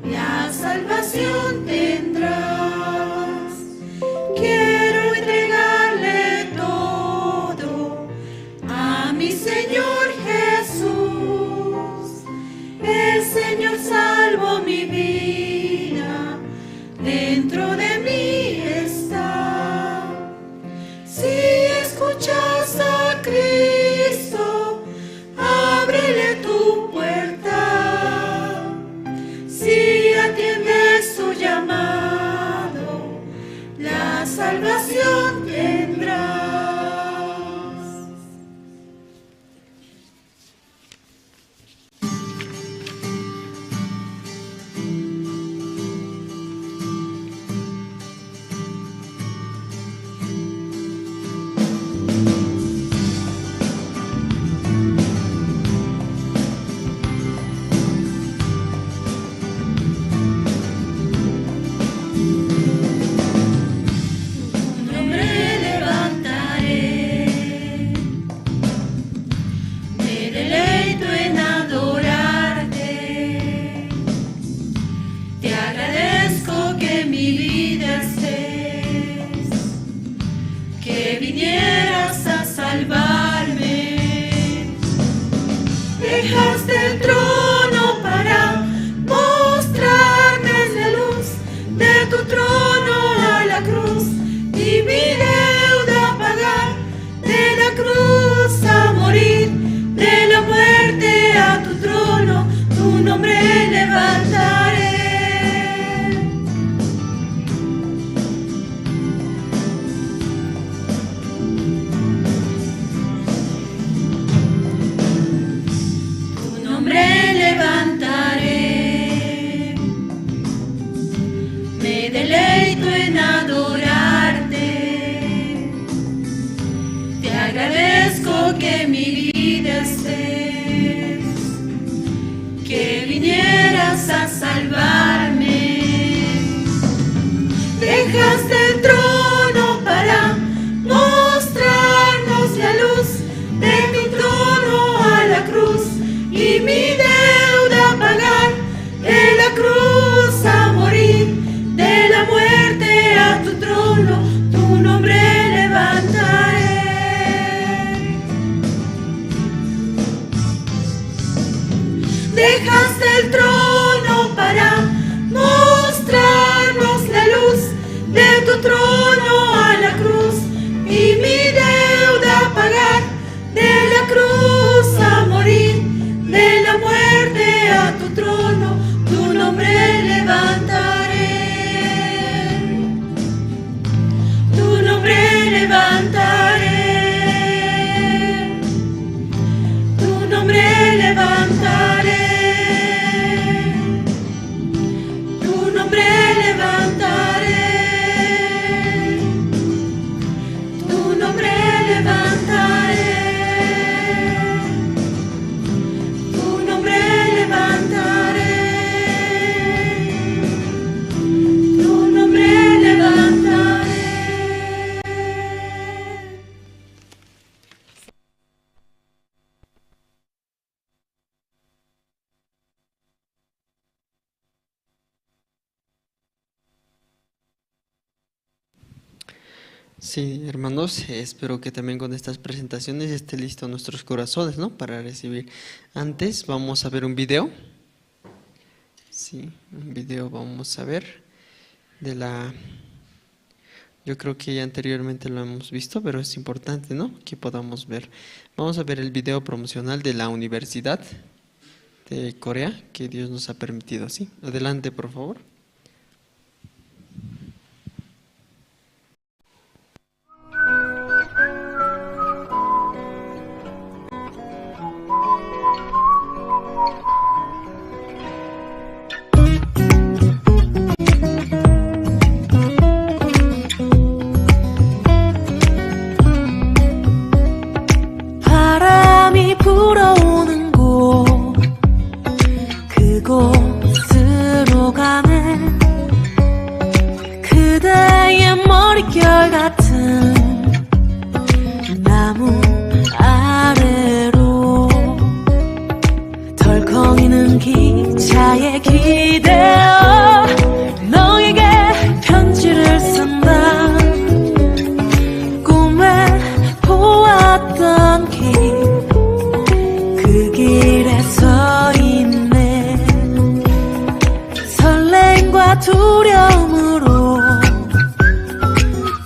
la salvación tendrás. Quiero entregarle todo a mi Señor Jesús. El Señor salvó mi vida, dentro de mí está. Si escuchas a Cristo, ábrele tu puerta. Si atiendes su llamado, la salvación tendrás. Dejaste el trono para mostrarnos la luz, de tu trono a la cruz, y mi deuda pagar, de la cruz a morir, de la muerte a tu trono, tu nombre levantaré. Levantaré, me deleito en adorarte, te agradezco que mi vida estés, que vinieras a salvarme. Dejaste el trono para mostrarnos la luz, de tu trono a la cruz, y mi deuda pagar, de la cruz a morir, de la muerte a tu trono, tu nombre levantaré. Dejaste el trono para mostrarnos la luz, de tu trono a la cruz, y mi deuda pagar, de la cruz a morir, de la muerte a tu trono, tu nombre levantaré, tu nombre levantaré, tu nombre levantaré, tu nombre levantaré, tu nombre levantaré. Sí, hermanos, espero que también con estas presentaciones esté listo nuestros corazones, ¿no? Para recibir. Antes vamos a ver un video. Sí, un video vamos a ver de la... Yo creo que ya anteriormente lo hemos visto, pero es importante, ¿no? Que podamos ver. Vamos a ver el video promocional de la Universidad de Corea que Dios nos ha permitido, ¿sí? Adelante, por favor. 들어가네. 그대의 머릿결 같은 나무 아래로 덜컹이는 기차에 기대어 너에게 편지를 쓴다. 꿈에 보았던 길, 그 길에 서 있네. 설렘과 두려움으로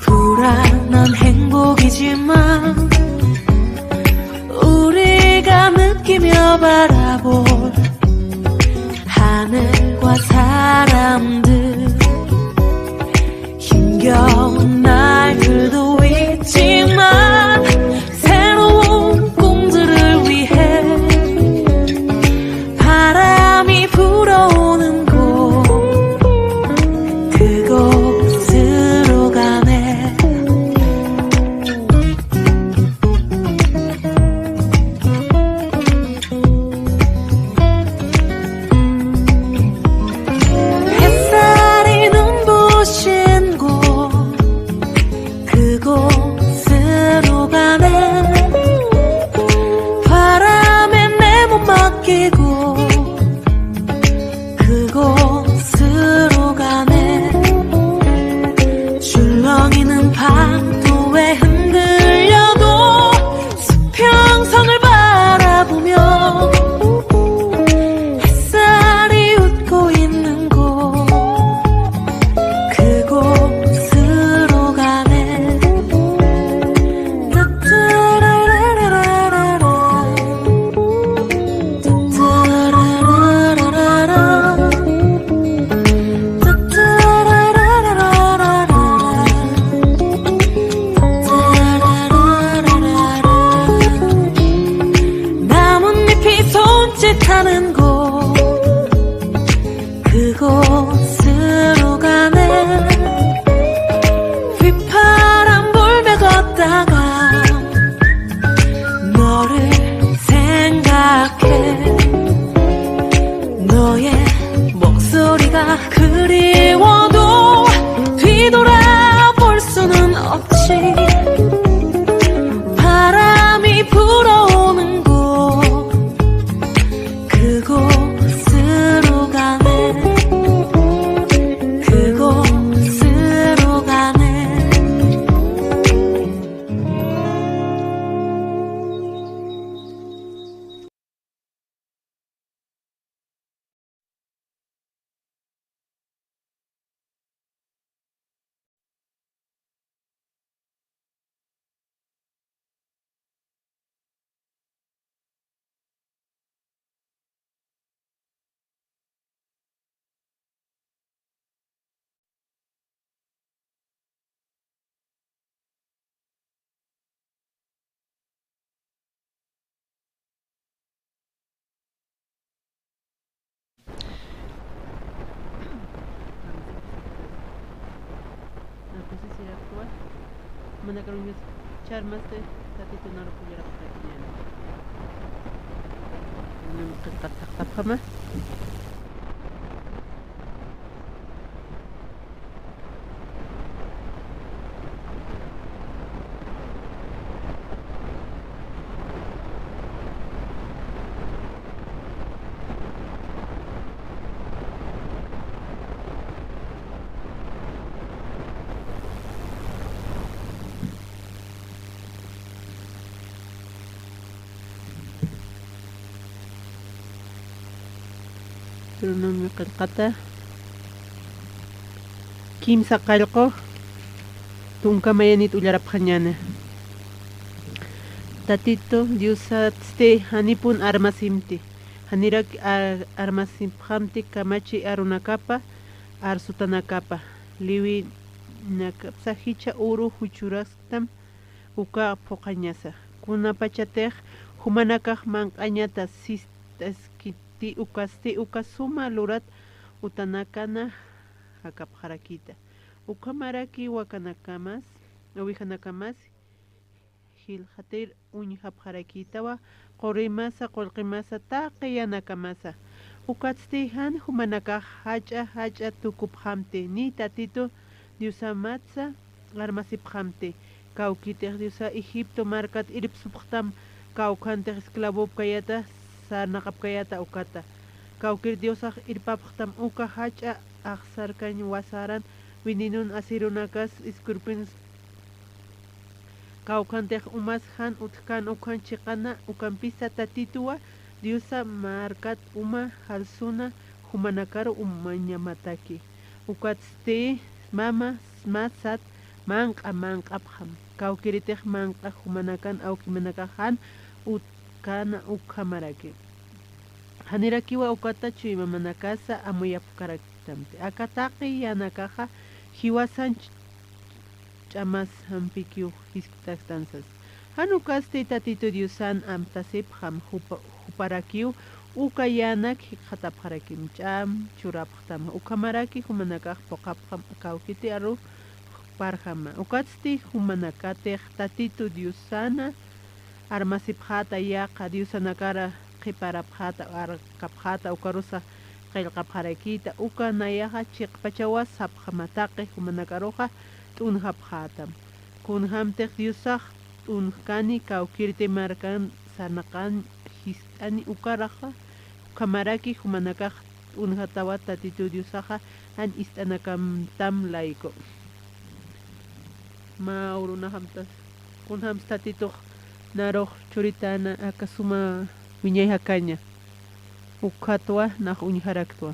불안한 행복이지만 우리가 느끼며 바라볼 하늘과 사람들, 힘겨운 날들도 있지만 새로운 꿈들을 위해 바람이 불어오는 곳, 그곳으로 가네. 햇살이 눈부신 곳, 그곳으로 가네. 바람에 내 몸 맡기고 그곳으로 가네. 줄렁이는 파도에 흔들려도 수평선을 바라보며 햇살이 웃고 있는 곳, 그곳으로 가네. 따따라라라라라, 따따라라라라라, 따따라라라라라, 따따라라라라라. 나뭇잎이 손짓하는 곳, 그곳으로 가네. 휘파람 불며 걷다가 너를 생각해. 너의 목소리가 그리워도 뒤돌아볼 수는 없지. 바람이 불어오는 곳, 그곳으로 가네. 그곳으로 가네. Mana kalau ngus charmas te tadi tu naruh punya rapat ni. Ini tak apa mah? Turun kata Kim sakalko tungka mayanit ularap kanyana. Tatito diusat ste hanipun armasimti. Hanirak armasimhamti kamachi arunakapa arsutanakapa. Liwi nakapsahicha uru huchurastam uka pokanyasa. Kuna pachatej humanakah mankanyata sistaskit ti ukasuma lurat utanakana hakapharakita ukamaraki wakanakamas uwihanakamas hilhatir uñhapharakitawa qorimasa qolqimasa taqiyanakamasa ukatztihan humanaka hacha tukuphamte ni tatito diusamatsa armasiphamte kaukitej diusa Egipto markat iripsupkhtam kaukantej esclavo kayata sarnaqapkayata ukata kaukir diosaj irpapkhtam uka hacha aksarkañ wasaran wininun asirunakas iskurpins kaukantej umas han utkan ukan chiqana ukan pisa tatituwa diusa markat uma halsuna humanakaro umañamataki ukatste mama smatsat manqapkham kawkiritej manqa humanakan awkimanakajan utkana ukhamaraki hanirakiwa ukata chuyma manakasa amuyapkaraktamte akataqi yanakaja hiwasan chamas hampikiu hisktastansas hanukaste tatito diusan amtasipkham huparakiu ukayanak khatapkharakim cham churapkhtam ukamaraki humanakaj poqapkham kawkiti aru parjama ukatsti humanakatej tatito diusana armasipkhata yaqa diusanakara qiparapkhata arkapkhata ukarusa qillqapkharakita ukanayaqa chiqpachawas sapkhamataqi humanakaruqa t'unjapkhatam kunhamtej diusaj t'unjkani kawkirti markan sanaqan hist'ani ukaraqa ukamaraki humanakaj t'unjatawa tatito diusaqa han ist'anakamtam layku maurunajamtas kunhams tatituj naroj churitana akasuma wiñay hakaña ukhatwa naj uñharaktua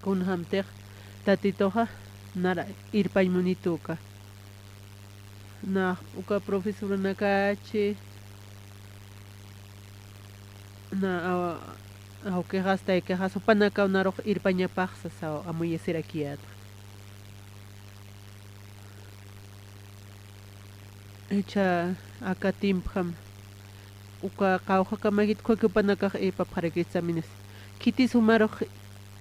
kunhamtej tatitoja nara irpañmunituka naj uka profesora nakachi na awkejas taykejas upanakaw naroj irpañapaqsasa amuyasirakiata echa akatimpjam uka qawqakamagit kukupanakaq ipapqarakistaminas kiti sumaroj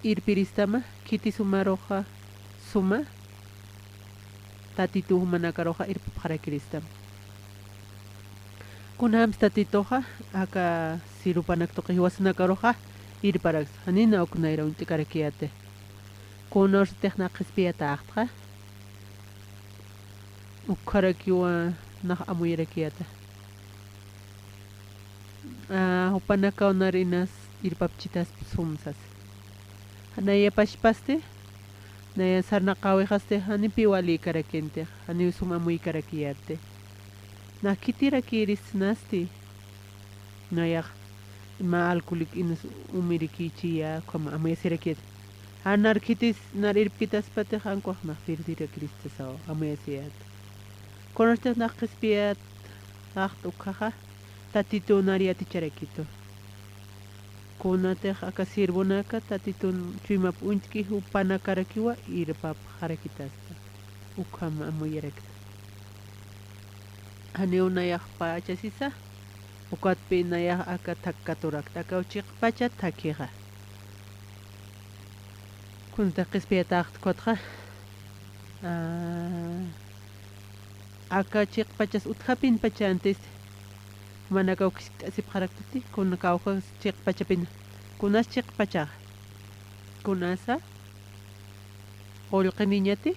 irpiristama kiti sumaroja suma tatitu humanakaroja irpapqarakiristama kunhams tatitoja aka sirupanaktoqa hiwasanakaroja irparaks hanina uknaira untikarakiate kunortej naqispiyataqtqa ukarakiwa naj amuyarakiata upanakaw narinas irpapchitas sumsas hanaya pashpaste naya sarnaqawijaste hani piwali karakente hani suma muy karakiyate na kitirakiris nasti naya ma alkulik inas umirikichiya como amuyasirakiat hanar kitis narirpitas pate hanko na firdirakiris sao amuyasiyat konortes naqispiat ukaja tatito nariati charakito kunatej akasirbunaka tatitun chuimap untki upanakarakiwa irpap harakitasta ukama amuyarakta haneunayaj pachasisa ukatpi nayaj aka takkaturakta kauchik pacha takiqa kunta qispiataqt kotqa aka chik pachas uthapin pacha antes manakaw kisip haraktuti kunakaw chik pachapin kunas chik pacha kunasa olqaniñati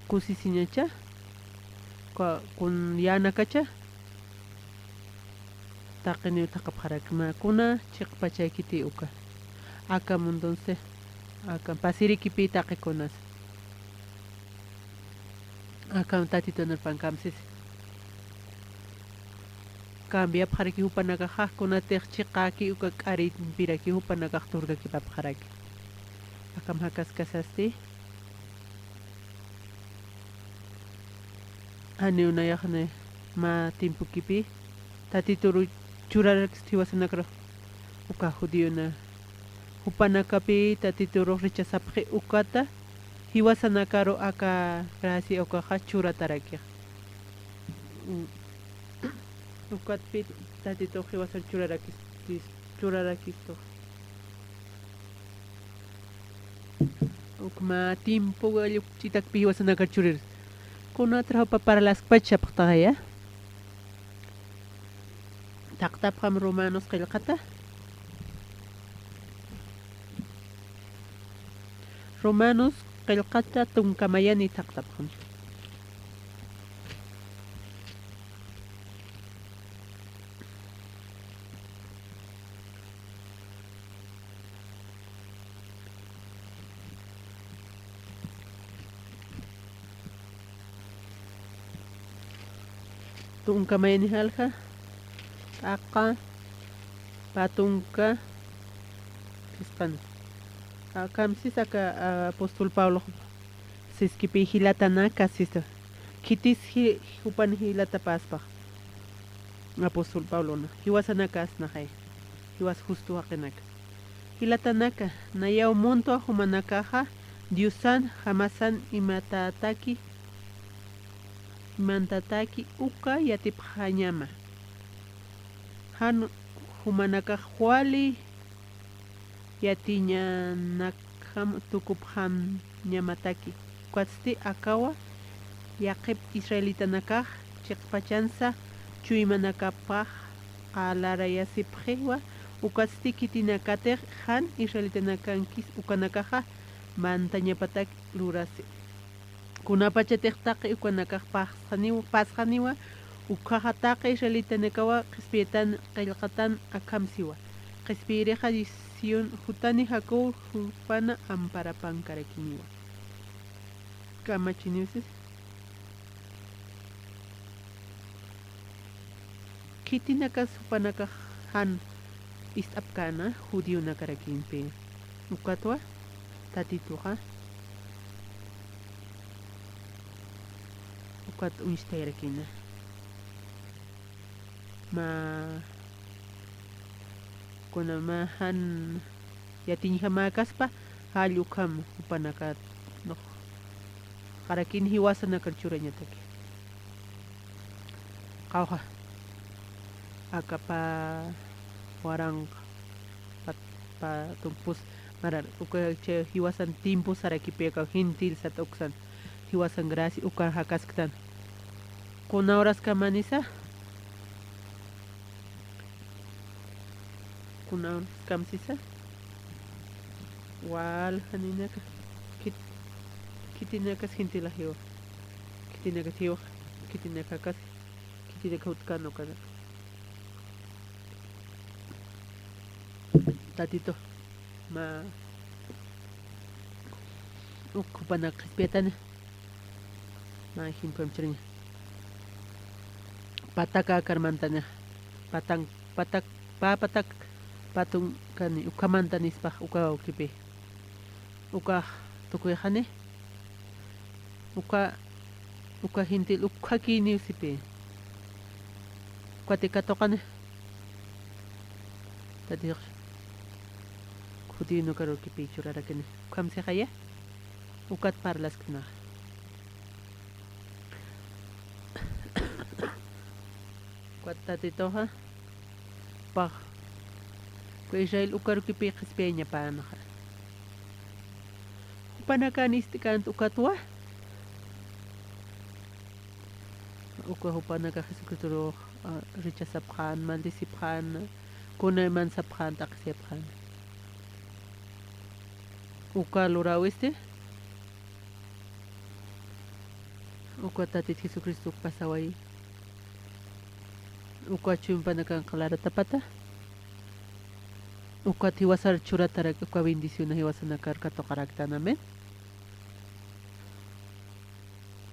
kusisiñacha kun yanakacha taqini taqap harakma kuna chik pacha kiti uka aka mundonse aka pasirikipi taqi kunas aka tatito narpankamsis cambia pharaki upanaka hakuna techchiqaki uka q'arit piraki upanaka turgaki papharaki akam hakas kasasti aniuna yahne ma timpukipi tatituru churarak stiwasanakro uka judiuna upanakapi tatituru rechazapje ukata hiwasanakaro aka gracia uka hachura taraki ukatpi tatito hiwasan churarakisto ukma timpo galuk chitakpi hiwasanakar churir kuna trajo para las pachaptaya tak Taqtapqam Romanos qillqata. Romanos qillqata tunkamayani taqtapqam. Tunkamayani halqa taqa patunka hispan. Kamsis aka apóstol Pablo siskipi hilatanaka sista. Kitis hupan hilata paspa. Apóstol Pablo na. Hiwasanaka asnahay. Hiwas justo akenaka. Hilatanaka nayaw monto humanakaha diusan hamasan imatataki mantataki uka yatiphañama. Han humanaka huali yatinya nakam tukuphan nyamataki. Kwatsti akawa yaqib israelita nakah chiqpachansa chuymanakapah qalarayasiphiwa ukatsti kitinakater han israelita nakankis ukanakaha mantañapatak lurasi. Kunapachateqtaqi ukanakaq pasqaniwa uqahataqi israelita nakawa qhispietan qillqatan akamsiwa. Qhispireqa Sion hutani hakou hupana amparapan karakiniwa. Kamachiniusis. Kitinakas hupanaka han istapkana judío na karakinpe. Ukatwa tatituha. Ukat unsterekina. Ma kuna mahan yatin hamakaspa halukam upanakat no karakin hiwasan na karchuranya taki kauha akapa warang pa tumpus marar uka che hiwasan timpu sarakipe ka hintil sa toksan hiwasan grasi uka hakasktan kuna oras kamanisa kuna kamsisa wal haninaka kitinaka hintila hiwa kitinaka hiwa kitinaka kas kitinaka utkano kana tatito ma ukupanak respetana ma hinpamchrinya pataka karmantana patak patung kani ukamantanis pa uka ukipe uka tukuyhane uka hintil uka kini usipe kwate katokane tadir kudino karo kipe churara kene kamse khaya ukat parlas kna kwata titoha pa ko Israel ukar kipi khispenya panakha upanakan istikan ukatwa uka upanaka khiskuturo richa sapkhan maldisipkhan kuna man sapkhan taksepkhan uka lurawiste uka tatit Jesucristo pasaway uka chumpanakan clara tapata uka tiwasar churatarak uka bendición hiwasanakar katokaraktan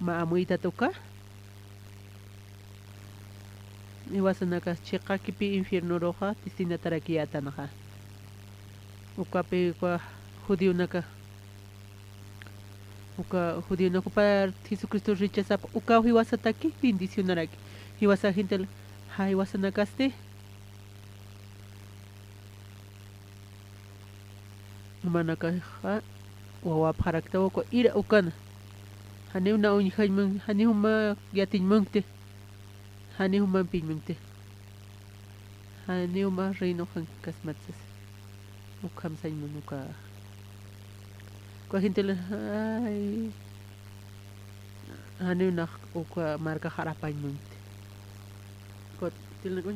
maamuita tuka hiwasanaka chiqa kipi infierno roja tistinatarakiyatanaqa ukapi uka judío naka par Jesucristo rechazap uka hiwasataki bendición araki hiwasa gente hiwasanakaste manaka wawap harakta ko ira ukana hani una unhayman hani huma yatin mungte hani huma pinmungte hani huma reino han kasmatsas ukam sayman uka ko gente ay hani una uka marka harapan mungte ko tilna ko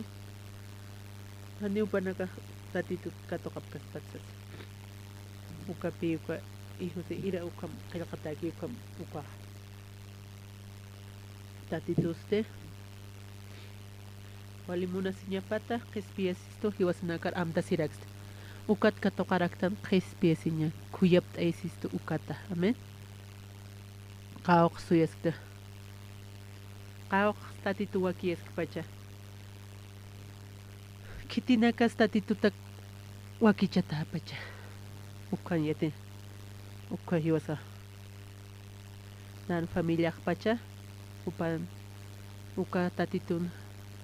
Hani upanaka tatitu katokapkas patsas. Ukapi uka hijo de ira ukam qilqataki ukam uka. Tatituste. Walimuna siñapata qispiasisto hiwasanakar amta siraxta. Ukat katoqaraktan qispiasiña kuyapta aisisto ukata. Amen. Qawq suyaskta. Qawq tatitu wakiesk pacha. Kitinakas tatitutak wakichata pacha. Ukan yete. Uka hiwasa. Nan familia pacha. Upan uka tatitun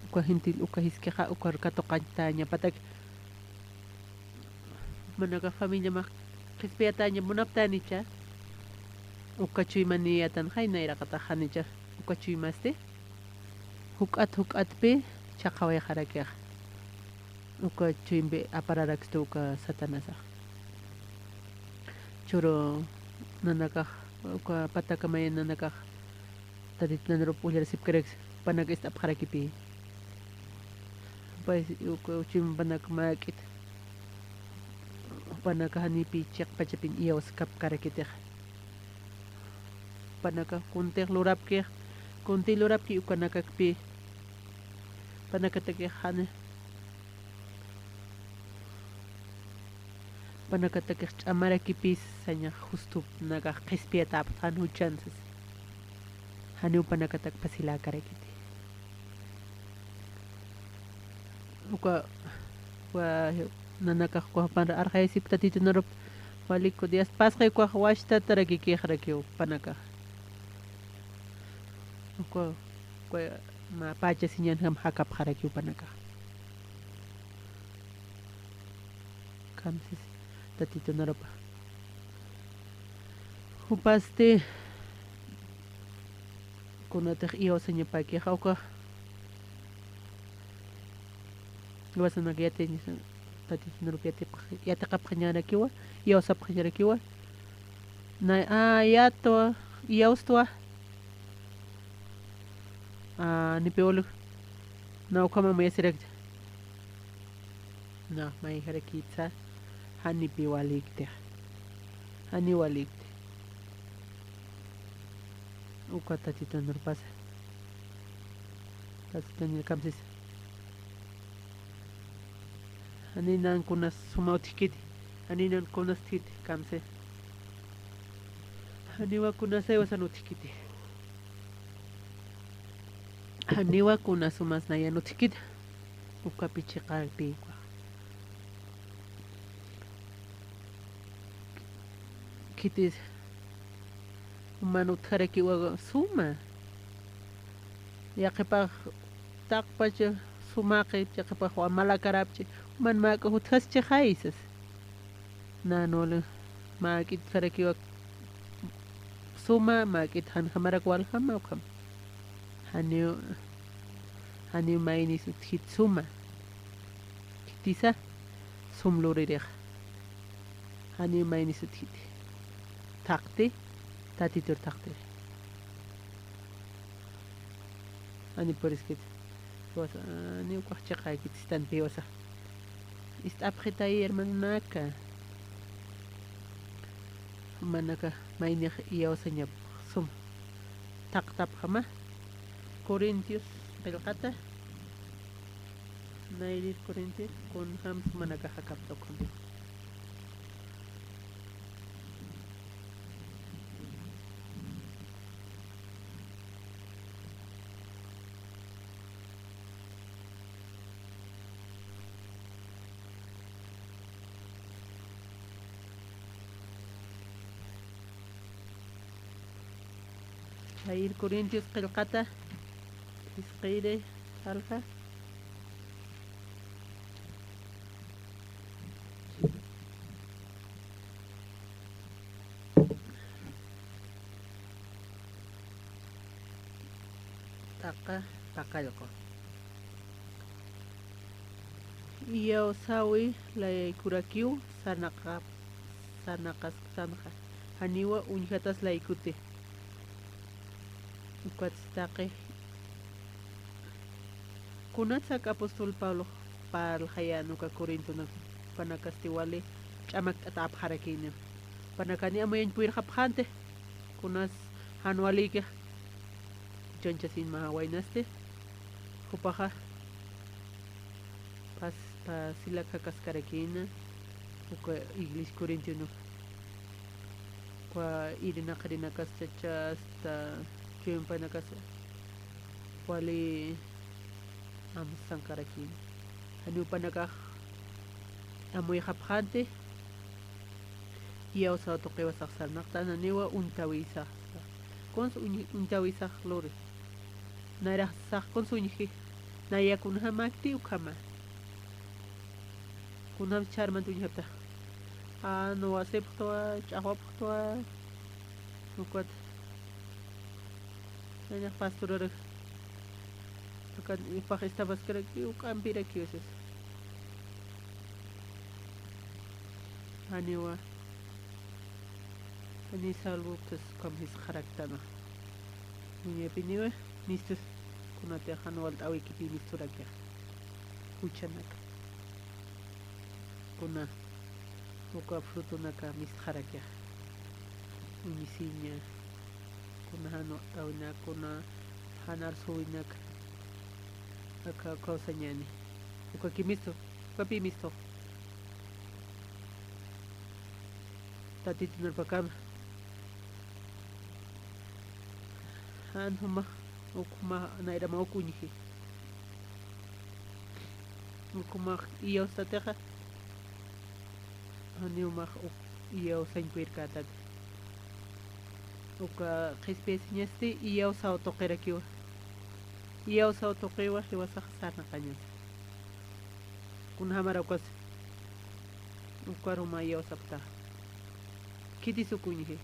uka hintil uka hiskeja uka katoqantaña patak. Manaka familia mak qispiataña munaptanicha. Uka chuymaniatan hayna iraqata hanicha. Uka chuymaste. Hukat pe chaqaway harakiaq. Uka chuyimbe apararaxto uka satanasa. Churo nanakaq uka patakamay nanakaq tatit nanrup ulyar sipkarex panak istap harakipi. Pues uka chuyim panak makit. Panaka hanipi chiq pachapin iyawas kap karakiteq. Panaka kunteq lurapkiq kunti lurapki uka nakakpi. Panakatakej hane. Panakatakej ch'amarakipis saña justo naga qispiata apqan chances. Hani upanakatak pasila karakiti. Uka wa nanaka kwa pan arhaisip tatitu narup waliko dias pasqay kwa washta tarakiki kharakiu panaka. Uka kwa ma pacha sinyan ham hakap kharakiu panaka. Kamsis tatito naropa. Upaste kunatak iyo sa paki hauka. Iwasan nagyate ni tatito naropa yate kap kanyana kiwa. Iyo sap kanyana kiwa. Na yato iyaustwa. Ni peolo. Na ukama mo yasirag. Na may harakitsa. Hani piwalikte. Hani walikte. Uka tatito nurpasa. Tatito nilkamsis. Hani nan kunas sumautikiti. Hani nan kunas titi kamse. Hani wa kunas ewasan utikiti. Hani wa kunas sumas nayan utikiti. Uka pichikal pikwa. Kitis manut haraki wa suma yaqipa taqpacha sumaqi yaqipa wa malakarapchi man maka huthaschi haisas nanol makit haraki wa suma makit han hamarak wal hamakam hani maini hit suma kitisa sumluririh hani maini hit takti tatitur takti ani poriskit was ani kwachcha kit stan peosa ist abkhitay hermanaka manaka mainih iyawsanya sum taqtap khama Corintios pelqata nairir Corintios con hams manaka hakap tokon Air Corintios qilqata isqire alqa taqa taqalqo iyo sawi la kurakiu sanaqas sanqa haniwa unjatas la ikute Cuatstaqe. Kunatsak apóstol Pablo pal hayano ka Corinto na panakastiwali chamak atap harakine panakani amayan puir hapjante kunas hanwali ke choncha sin mahawaynaste hupaja pas sila kakaskarakina uka iglis Corinthiano kwa irina karina kaschacha hasta chempa nakas wali am sankarakin anu panaka amoy hapjante yaw sa to kewa saksal nakta naniwa untawisa kons untawisa lore nara sak kons unji naya kunha makti ukama kunha charman tunjapta no acepto chahopto nukat nanya pastor kan ipak estabas keraki ukam pira kioses aniwa ani salvo tes kam his karaktana ni piniwe nistus kunate hanwal tawi kipi nisturakia uchanak kuna uka fruto naka mis karakia unisinya kuna hano tawina kuna hanar soinak aka cosa nyani uka kimisto papi misto tatito narpakam han huma ukuma naira ma ukunyi ukuma iyo sateja hani uma iyo sankuir katat uka qispesiñasti iyo sa otoqirakiwa iyo sa otoqiwa hiwasa khasarna qañas kun hamara ukas ukaruma iyo sapta kiti sukuñi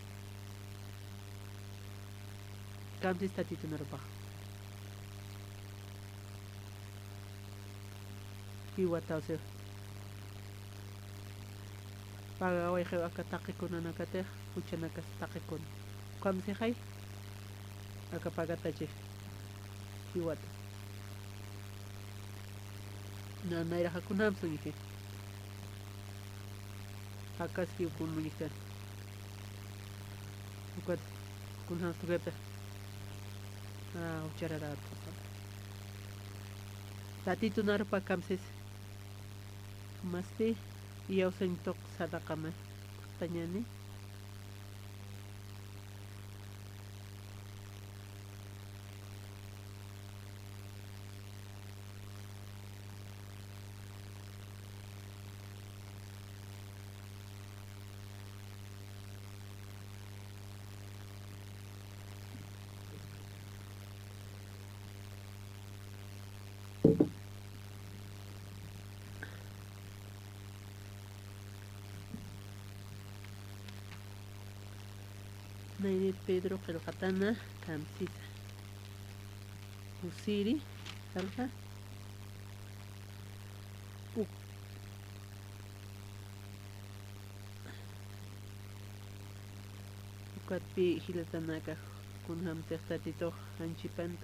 kamtis tatito narpa iwatawse pagaway hewa katakikon na nakate kucha nakatakikon kamsi hay akapagatache iwata na naira hakunam sunike akaski kun munika ukat kunha sugata ucharara tatito narpa kamsis masti iyo sentok sadakama tanyani Naire Pedro Kelkatana Kamsita Usiri Salva Ukatpi Hilatanaka Kunham Testatito Hanchipan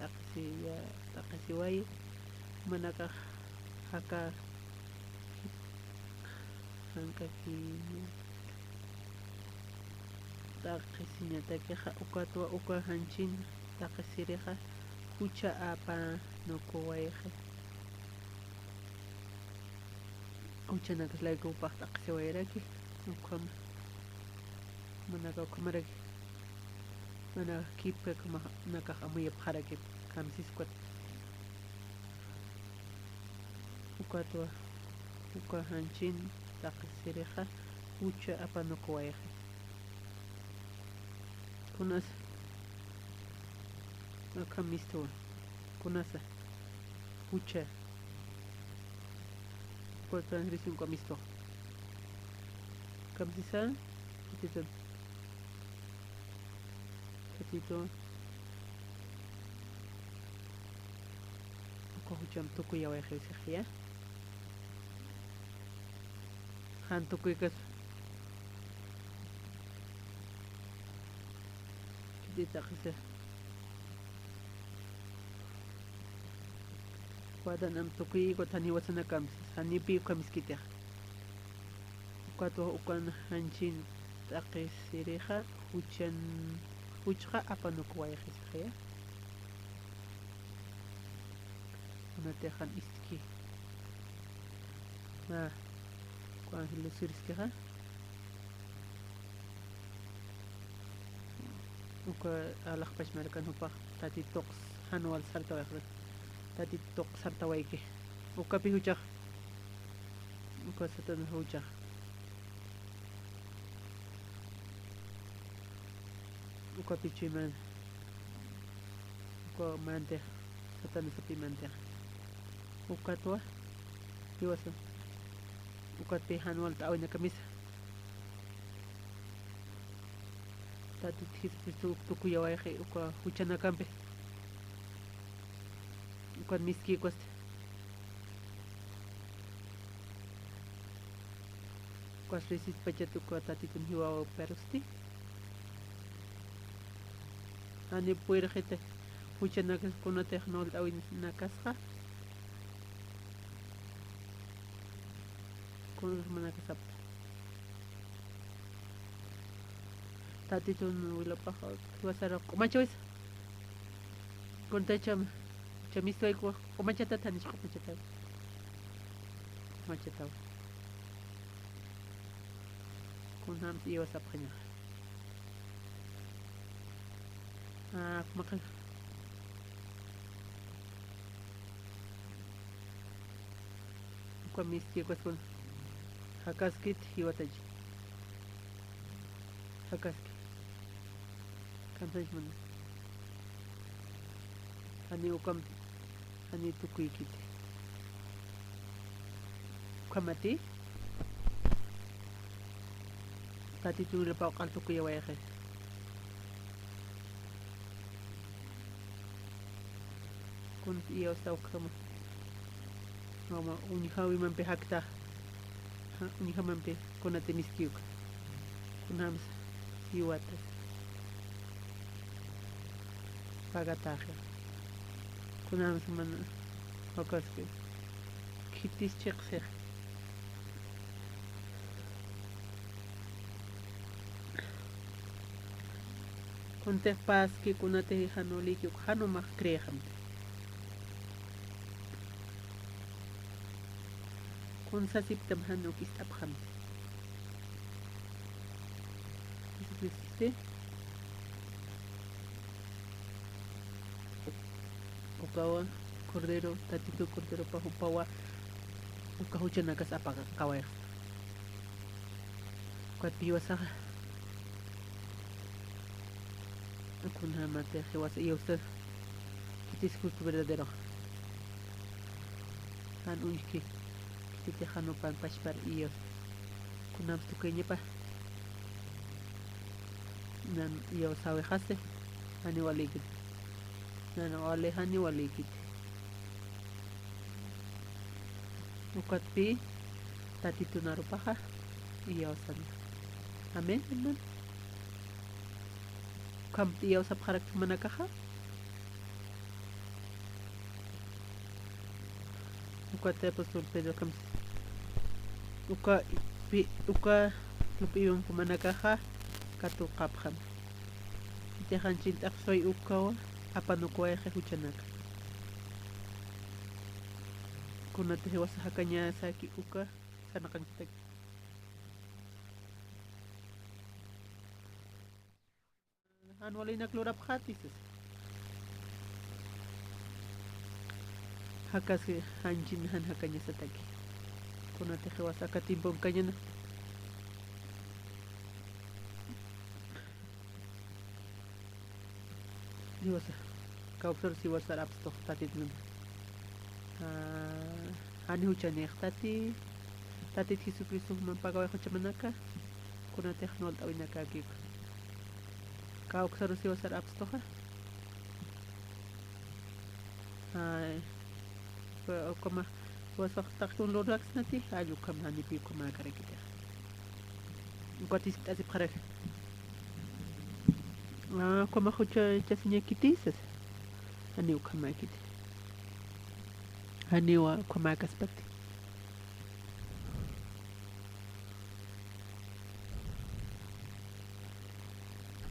Takasiway Manaka Haka Hankaki Takisinya takeja ukatwa uka hanchin takisireja kucha apa no kowaeja kucha nakaslay ko pa takisiwairaki ukam manaka kumaraki mana kipe kuma nakahamuya paraki kamsiskwat ukatwa uka hanchin takisireja kucha apa no kowaeja kunas akamisto kunasa ucha por transmisión kamisto kamsisa katito ko hucham tukuya wa khisiya han tukuikas dita khisa Kuadanam tukuy tani wasana kamis hanipi kamis kitya kuato ukan hanchin taqis sirija huchqa apanuk wayqisqaya unatejan istiki kuan hilusirskiqa uka alaqpash markanupaq tati toqs hanual sartawaqra tati toq sartawayki ukapi huchaq uka satana huchaq ukapi chiman uka manteq satana sapi manteq ukatwa iwasa ukapi hanual ta'awina kamisa tati thispi tukuyawayqi uka huchanakampi ukan miski koste kuas risis pachatu ko tatitun hiwawa perusti ani puirjete huchanakas kunatej nol awin nakasqa kun manakasap tatitun wilapaqa wasara qumachawis kuntacham chamistoy ko kumachata tanish kumachata kumachata kunam iyo sapkhanya kumakal kuamisti ko kun hakaskit hiwataji hakaski kantaj man ani ukam ani tukuykiti kamati tati tula pa qal tukuyawayqi kun iyo sawkama mama unihawi mampe hakta unihamampe kunate miskiuk kunams iwata pagataje kunams man okaske kitis cheqseq kunte paski kunate hanoliki hanuma krejam kun sasiptam hanukis abham ukawa cordero tatito cordero pahupawa ukahuchanakas apaga kaway kwat piwasa kuna mate hewas iyo usted kitis justo verdadero han unki kiti hanu pan pashpar iyo kunam tukenya pa nan iyo sawe haste ani walikit nan wale hani walikit ukat pi tatito narupaha iyo san amen amen kam iyo sa parak manakaha uka tepos Pedro kam uka lupi yung pumanakaha katu kaphan itehan chintak soy ukaw apanukuay huchanak kunate hewas hakanya saki uka sanakang tag han walay naklurap khatis hakas hanjin han hakanya sa tagi kunate hewas akatimbong kanya na Diwasa kaupsor si wasar abstoh tatit nun hani huchane tatit Jesucristo mampagaway huchamanaka kuna technol awinaka gig kaupsor si wasar abstoh koma wasak taktun lorax nati ayu kam hani pi koma karekita gotis tasip kharek como hucha chasinya kitisas ani ukama kiti Haniwa kwamakaspati.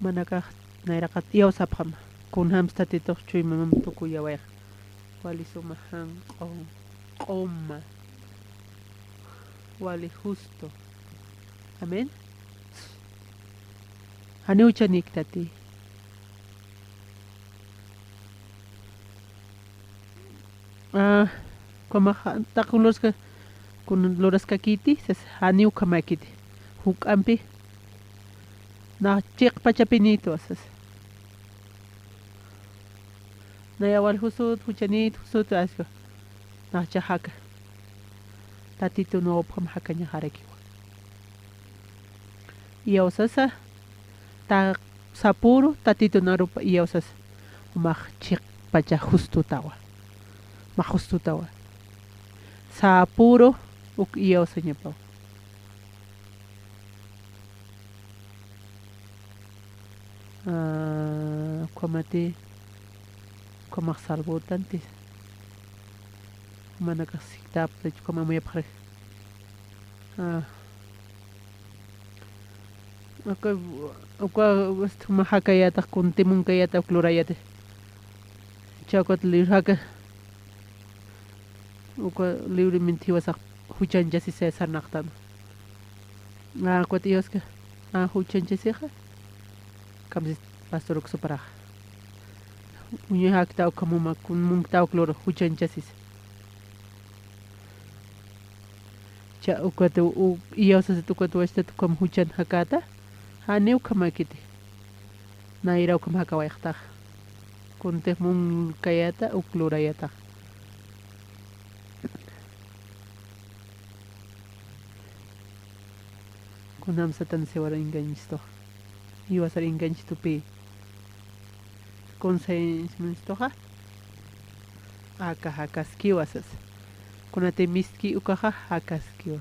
Manaka nairakat iyaw sapkham. Kun hamstatito chuy mamam tukuyaway. Wali sumahan qomma. Wali justo. Amen. Haniw chanik tati. Como takulos ka kun loras ka kiti ses haniw kamakiti. Hukampi. Na chik pachapinito ses. Nayawal husut huchanit husut asko. Na chahaka. Tatito no pam hakanya harakiwa. Iyaw sasa ta sapuro tatito na rupa iyaw sasa. Umah chik pacha justo tawa. Majusto tawa. Sapuro uk iyaw sa niya pa. Kwamati kwamak salbutan tis. Manakasikitap na kwamamuya pa. Ako gusto mahakayata kunti mong kayata klorayate. Chakot lirhaka. Uko libre mintiwa sa huchan jasi Cesar naktan. Ako tiyos ka. Huchan jasi ka. Kamsi pastor ko para. Unyo hak tao kamuma kun mung tao kloro huchan jasi. Cha uko to iyo sa to ko to este to kam huchan hakata. Haneu kamakiti. Nairaw kam hakawayta. Kunte mung kayata o klorayata. Kunam sa tan se wala inganyisto. Iwa sa inganyisto pe. Consensmensto ha. Aka hakaskiwa sas. Kunate miski ukaha hakaskiwa.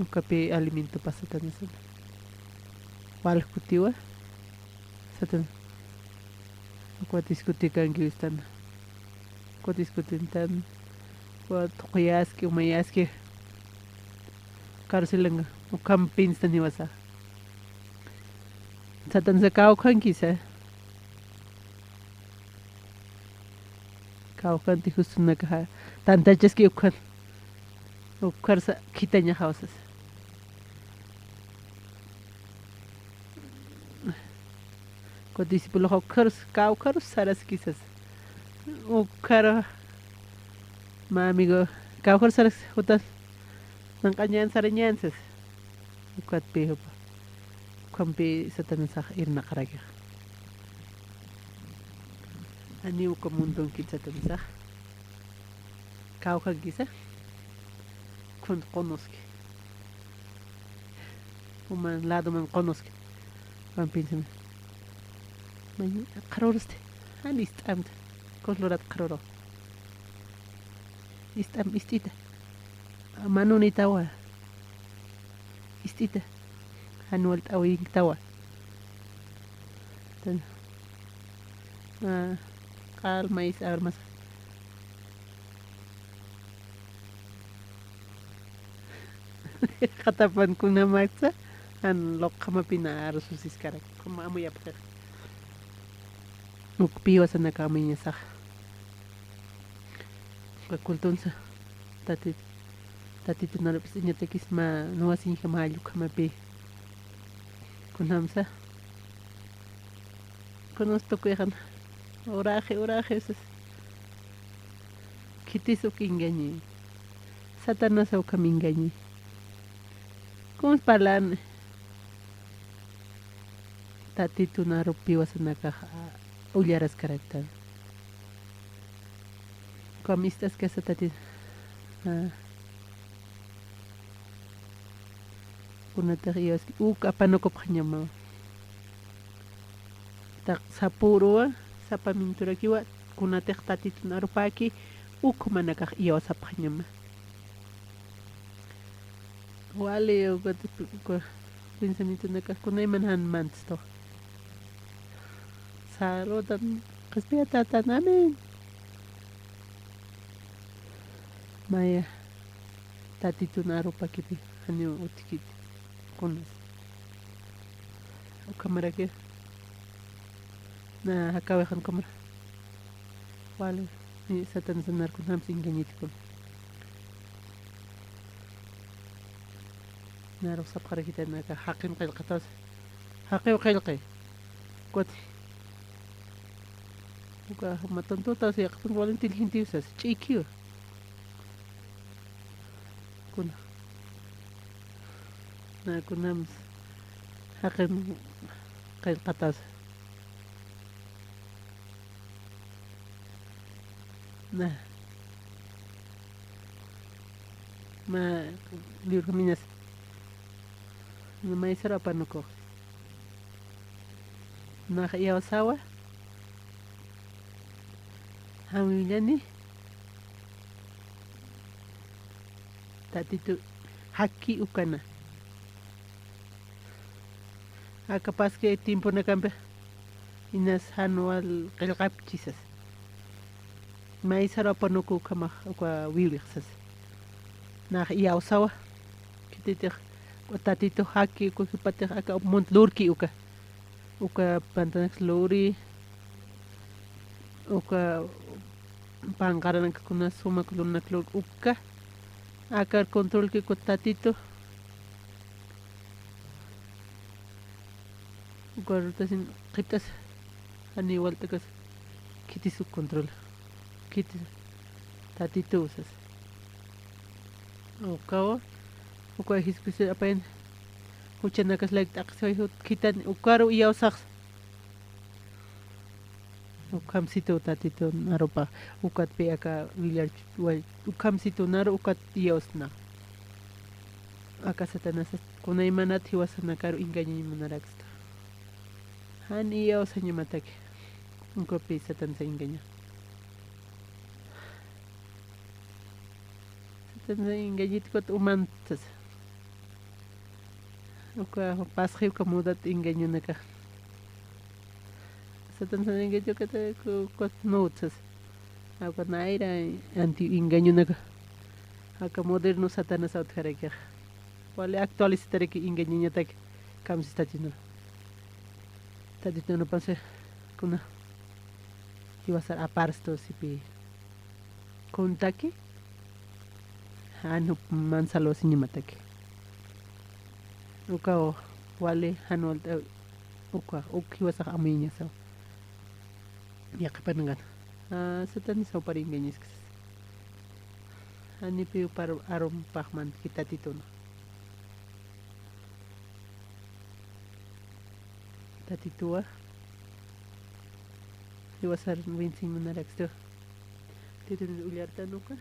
Ukape alimento pa sa tan sa. Wal kutiwa. Sa tan. Ako diskutikan giustan. Ako diskutintan. Ko tukuyaski umayaski. Karsilang campaigns na niwasa. Sa tan sa kaukan kisa. Kaukan ti gusto na kaha. Tanta jas ki ukan. Ukar sa kita niya houses. Ko disipulo ko kaukar saras kisas. Ukar mamigo kaukar saras hutas. Nang kanyan sa rinyanses. Ukat piho pa. Kampi sa tanasak irna karagya. Aniw ko mundong kit sa tanasak. Kau kagisa. Kun konoski. Uman lado man konoski. Pampinsa man. Man karoroste. Ani istamt. Koslorat karoro. Istam istita. Manuni tawa. Istita. Hanual tawing tawa. Tan. Kalma is armas. Katapan ko na maksa. Lok kama pinaaro susis karak. Kumamoy apka. Mukpiwa sa nakamay niya sa. Kakulton sa. Tati tunarapis niya tekis ma nuwasin ka mahalyo kamapi. Kunamsa. Kunusto ko yan. Oraje sas. Kitis o kinganyi. Satanas o kaminganyi. Kung palan. Tati tunarupiwa sa nakaha. Ulyaras karakter. Kamistas ka sa tati. Kuna terios kapano ko kanya mo. Tak sapuro sa pamintura kiwa kuna tati tunarupaki manakak iyo sa kanya mo. Wali ko pinsamito nakakunay manhan months to. Sa rodan kasi tata namin. maya tatito na arupakipi hanyo utikiti kunas kamera ke na hakawehan kamera wale ni satan sanar kun ham singenit kun نعرف صبخة كده إنك حقيم قيل قطاس حقيم قيل قي قوتي وكا ما تنتو تاس يقطن ولن تلهين تيوساس تشيكيو كنا كنا مس حقيم قيل قطاس ما ليركم الناس ما يسرى بانوكو ناخ يا وساوة هميناني تاتيتو حكي وكنا هكا باسكي تيمبو نكامبه الناس هانوال قلقاب تشيسس ما يسرى بانوكو كما ويلي خسس ناخ يا وساوة كتيتخ tatito haki ko patih aka mont lurki uka pantanak luri uka pangkaran kuna suma kuluna klur uka akar control ki ko tatito uka rutasin kitas ani waltakas kitisu control kitis tatito usas uka uka hispise apain huchanakas like taksoy hut kitan ukaro iyaw saks ukam sito tatito naropa ukat pe aka willar ukam sito naro ukat iyaw aka satanas kunay manat hiwasana karo ingañi manaraksta han iyaw sa nyamatake uka pe satan sa ingaña satan sa ingañit kot umantas uka pasxi uka mudat ingaño naka satan sa ingaño kata ko notas uka naira anti ingaño naka aka moderno satana saut hareke wale actualizar ki ingaño nyatak kam sistatino no panse kuna iwasar aparsto sipi kontaki anu mansalo sinyamatake uka wale hanol uka wasak aminya sa ya kapanangan satan sa paringanis ani pe par arom pahman kita titono tatitua iwasar wincing manaraxto tito uliarta nuka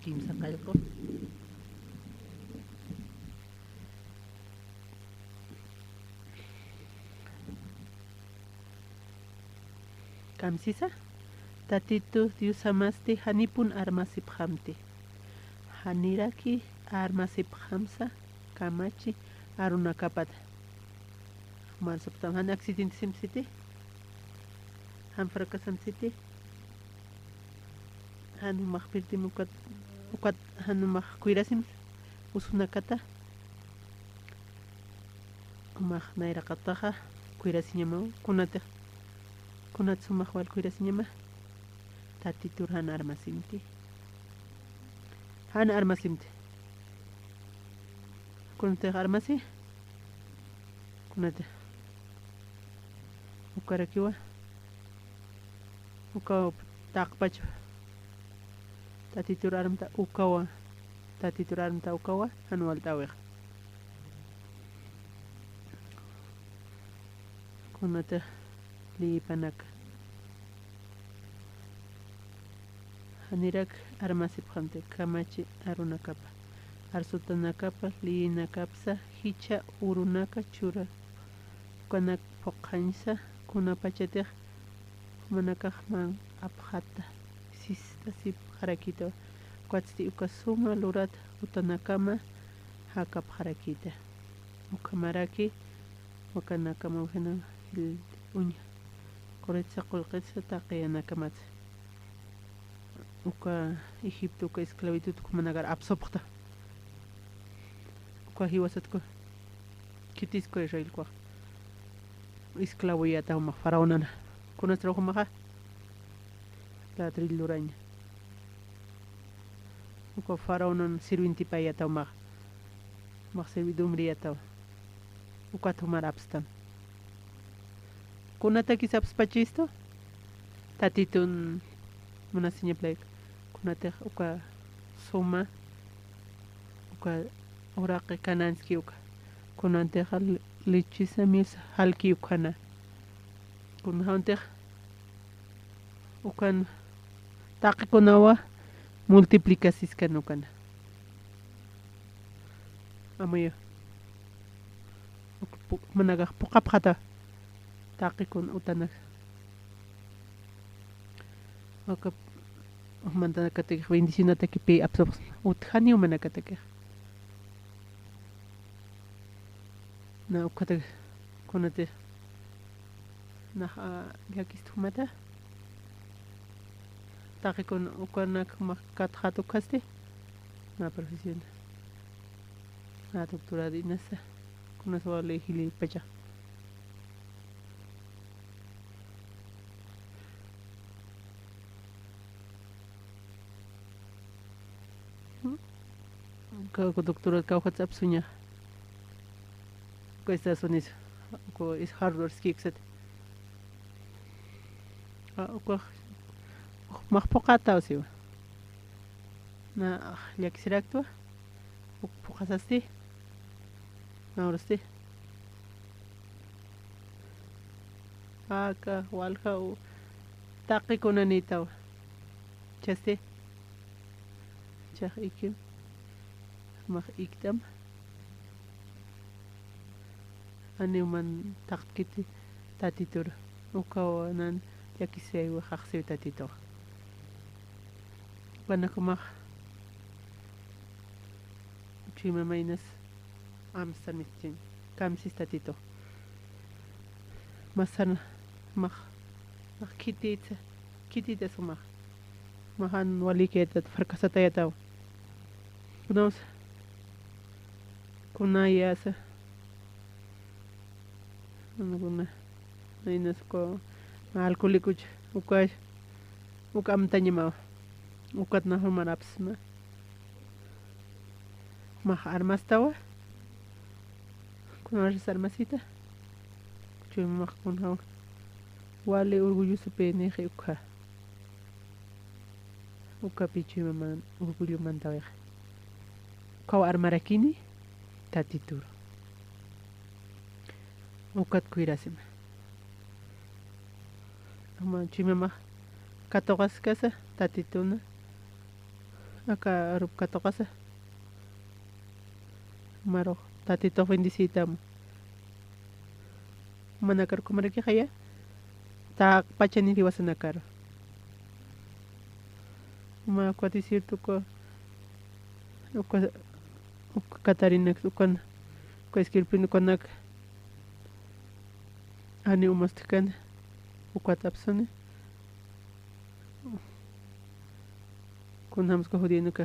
kim sakal ko kamsisa tatitu diusamaste hanipun armasip hamte haniraki armasip hamsa kamachi aruna kapat man saptam han accident sim city han fracasam city han makhpirti mukat han makhkuirasim usunakata makh naira qataha kuirasinyama kunat sumak wal kuirasinyama tatitur han armasimti kunte armasi kunate ukarakiwa ukaw takpach tatitur armta ukawa anual tawek kunate li panak hanirak armasip khamte kamachi arunakapa arsutanakapa li nakapsa hicha urunaka chura kanak pokhansa kunapachateh manakahman abhata sista sip harakito kwatsti ukasuma lurat utanakama hakap harakita ukamaraki wakana mawhina el uña corretsa colquetsa taqiyana kamat uka Egipto uka esclavitud kumanagar absopta uka hiwasatko kitisco Israel kwa esclavo ya ta ma faraonana kuna trabajo maja la triluraña uka faraonan sirvinti pa ya ta ma servidumbre ya ta uka tomar abstan kuna ta kisabs pachisto tatitun una seña play kuna te uka suma uka oraqe kananski uka kuna te hal lichisa mis halki ukana kuna hante ukan taqi kunawa multiplicasis kanukana amoyo managa pokapkhata taqi kun utana aka mantana katek bendición atake pe absorb uthani umana katek na ukata kunate na yakistumata taqi kun ukanak makat khatu kaste na profesión na doctora dinasa kuna sawale hili pacha ko doctora ka WhatsApp sunya ko Estados Unidos ko is Harvard skikset ko mahpokata osiwa na yaksiraktua pokasasti na orasti aka walha taqi kunanitaw chaste chaq ikim mah iktam animan taqkiti tatitur ukawanan yakisay wa khaqsi tatito wanakmah chima mainas amstamistin kamsis tatito masan mah kitita sumah mahan waliketat farkasatayataw kunamos kunayasa kuna mainas ko alcohólicos ukam tanyama ukat na humarapsma mah armastawa kuna armasita chuma kuna wale orgulloso peneje uka pichima man orgullo mantawe kaw armarakini tatituro ukat kuirasima ama chimama katokas kasa tatituna aka rup katokasa maro tatito bendicita manakar kumaraki khaya tak pachani diwasanakar ma kwati sirtu ko uka Katarina ukan ko eskripin konak ani umastikan ukatapsone kun hams ko hodino ka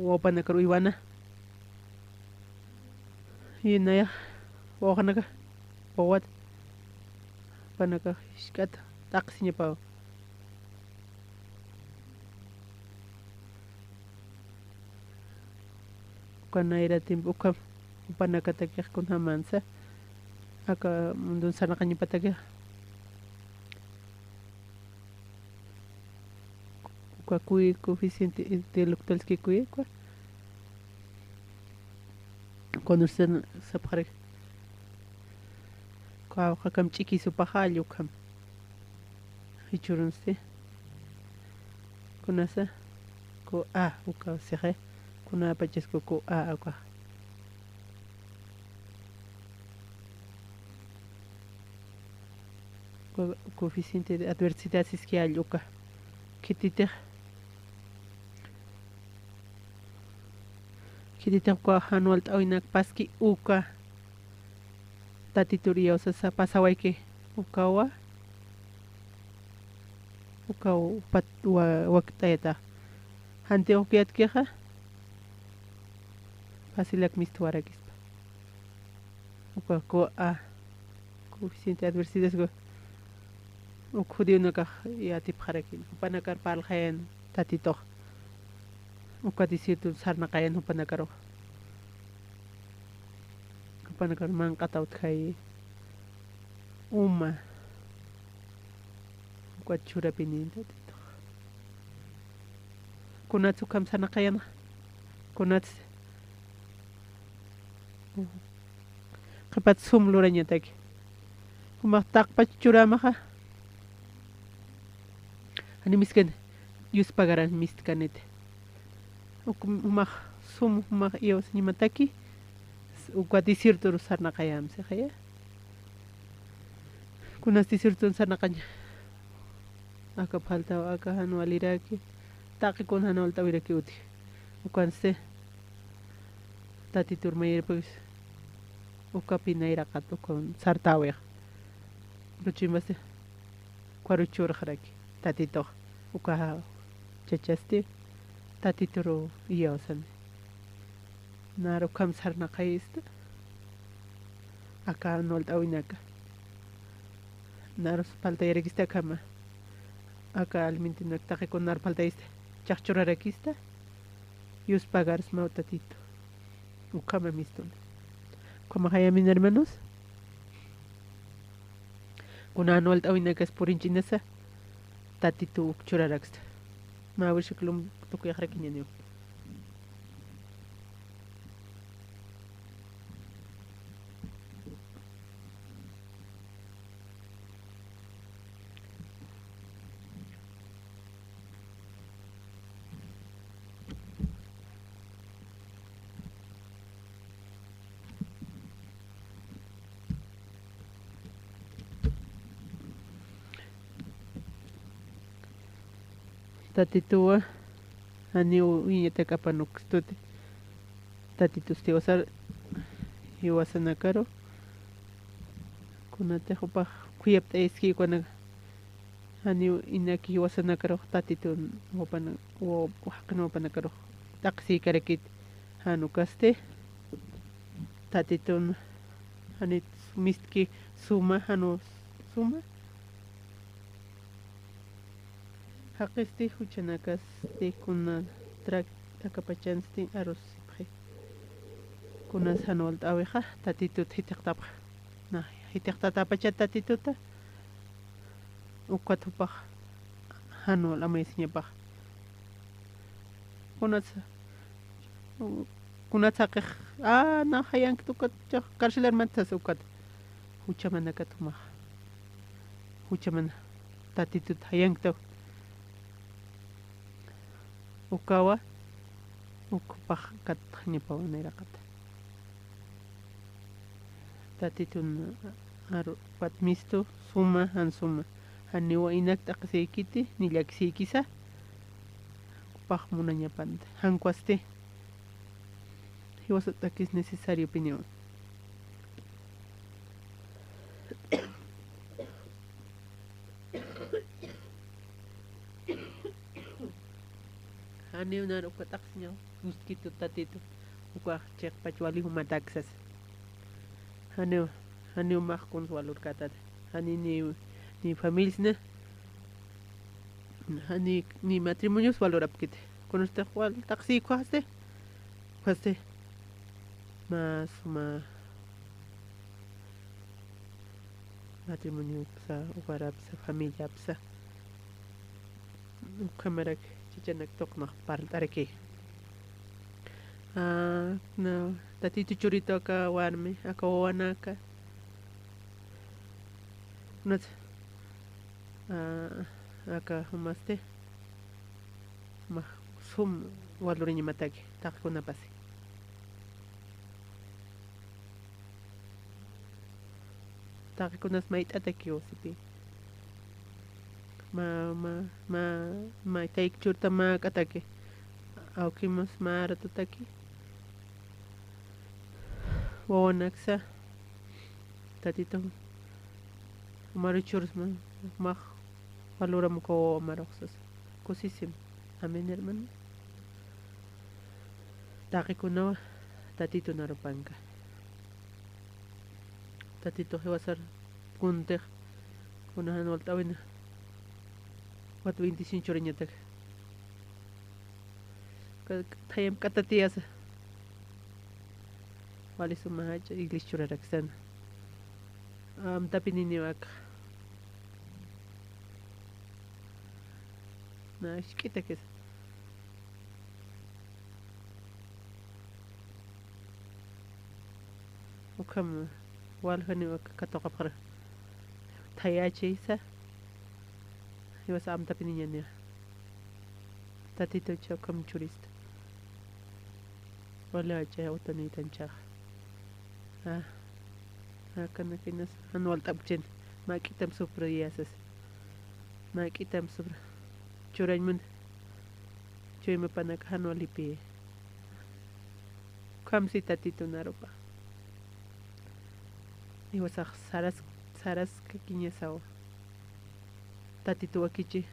wopana karu iwana yinaya wokhana ka powat panaka iskat taksinya pa kana ira timpo ka panaka takya kun hamansa aka mundun sana kanya patagya kwa kui coeficiente intelectual que kui kwa conocer sapare kwa kam chiki su pahalyo kam hichurunste kunasa ko uka sehe kuna pachesko ko kwa coeficiente de adversidad es que hay uka kitite ko anual tawnak paski uka tatituria usasa pasawayki ukawa ukaw pat waktayta hanti uqyatkiqa facilak mistuwarakispa uka ko coeficiente de adversidades go uk judío kaq yatipqarakin upanakar palqayan tatitoq uka disierto sarnaqayan upanakaruq upanakar manqata utqay uma uka churapinin tatitoq kunatsu kamsanaqayan kunats qhipat sum lurañataki umaq taqpach churamaqa ani miskan yuspagaran mistkanete umaq sum umaq iyawas nimataki uka desierto sarnaqayamsi qaya kunas desierto sarnaqaña aka faltawa aka hanualiraki taqikun hanual tawiraki uti ukanse tatitur mayirpis uka pinayraqat ukun sartawiq ruchimbase kwaruchurqraki tatitoq uka chachaste tatituru iyawasani naru kam sarnaqayista aka hanual tawinaka naru paltayarakista kama aka alimentunak taqikun nar paltayista chaqchurarakista yuspagaras mautatito ukama mistuna como hayamin hermanos kuna anual tawinakas purinchinasa tatitu churaraksta mawishklum tukuyaqrakiñaniw tatitua aniu iñataka panukstute tatitus tiwasar iwasanakaro kunatequpaq kuyapta iskikwana aniu inaki iwasanakaro tatitun wapana waqna wapanakaro taqsikarakit hanukaste tatitun hanit mistki suma hanu suma haqisti huchanakas kuna trak takapachansti arus sipqi kunas hanual t'awiqa tatitut hitiqtapaq na hitiqtatapacha tatituta uqatupaq hanual amaysiñapaq kunatsaqiq na hayanki tukat karcelarmantas uqat huchamanakatumaq huchamana tatitut hayanktaw ukawa ukpaq katqñapawaniraqata tatitun aru patmistu suma hansuma haniwa inakta qasiykiti nillakisaykisa upaq munañapanta hankuaste hiwasutaki es necesario opinión aniw na ukataqsiñaw guskitu tatitu ukaq chiqpachwali humataksas aniw maqkun walurkatat ani ni familiasna ni matrimonios valorapkite kunusta wal taqsiykuaste paste mas matrimonio psa ugarapsa familia psa ukamarak chichanak toqnaq partarki na tatitu churito aka warmi aka wawanaka nat aka humaste ma sum waluriñimataki taqkunapasi taqkunas mayt'ataki wasipi ma tayk churta mak'ataki awkimas maratutaki wawanaksa tatito umaru churusma maq valoramos ko maroxas cosísimo amén hermano taqikunawaj tatito narupanqa tatito hiwasar kuntiq kunahan walt'awina wat 25 riñataq thayam k'ata tiyasa wali sumahacha iglesia churaraksana tapininiwaka na shk'ita kesa ukam walhaniwaka katoqapaqra thayachaysa hiwasa tapiniñania tatito chawkam churista wala chay utanitanchaq kana kinas anual tapchen makitam supra yasas makitam supra churañman chuyma panaka anualipi kamsi tatito narupa iwasaq saras kakiñasawa tatito wakichi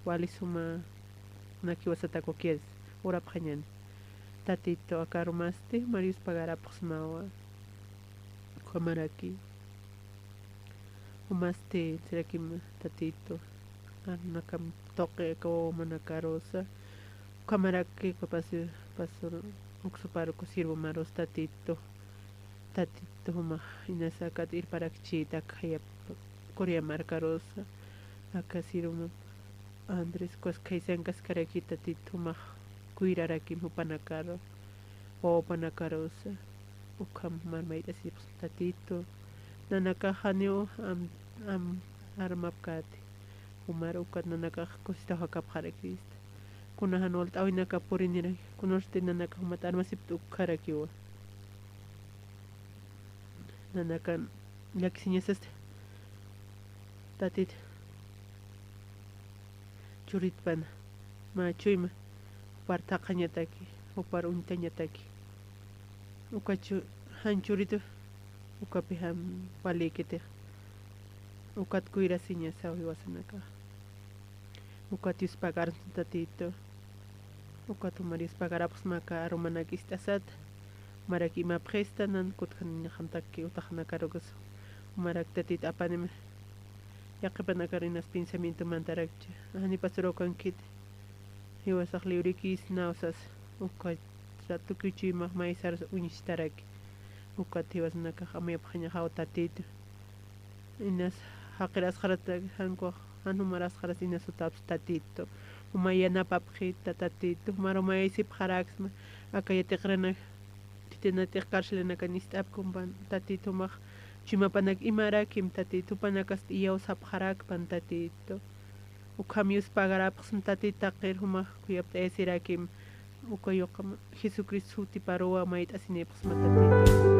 wali suma nakiwasatako quieres urapqañani tatito akarumaste Marius pagarapaqsmawa kamaraki umaste sirakim tatito nakam toque ko manakarosa kamaraki ko pasur uksuparu ko sirvo maros tatito huma inasa ir parakchita kaya korea marcarosa acá sirvo Andrés kos kaisan kaskaraki tatito huma kuiraraki mupanakaro o panakarosa ukam marmaita sirvo tatito nanaka hanyo am armapkati umar ukat nanaka kosita hakap harakista kunahan walt awinaka purinira kunorte nanaka humat armasiptu karakiwa nanakan yaksiñasaste tatit churitpana ma chuyma partaqañataki upar untañataki ukachu hanchurito ukapi ham walikete ukat kuirasiña sawi wasanaka ukatius pagar tatito ukatu maris pagarapus maka aromanakistasat maraki ma prestanan kutkan khantaki utahnakarogas marak tatit apanim yaqipanakarinas pensamiento mantarakcha ani pasrokan kit hiwasaq librikis nausas ukat ratukichi mahmaisar unistaraki ukat hiwasnaka amayapqaña hawtatito inas haqiras kharata hanko hanumaras kharas inas utaps tatito umayana papqita tatito maromaisip kharaksma akayatiqrana titenatik karshilana kanistap kumpan tatito maq chimapanak imarakim tatito panakas iyaw sapharak pan tatito ukamius pagarapqsn tatita qir humaq kuyapta esirakim ukayoqam Jesucristo suti parowa mayt asinepqsma tatito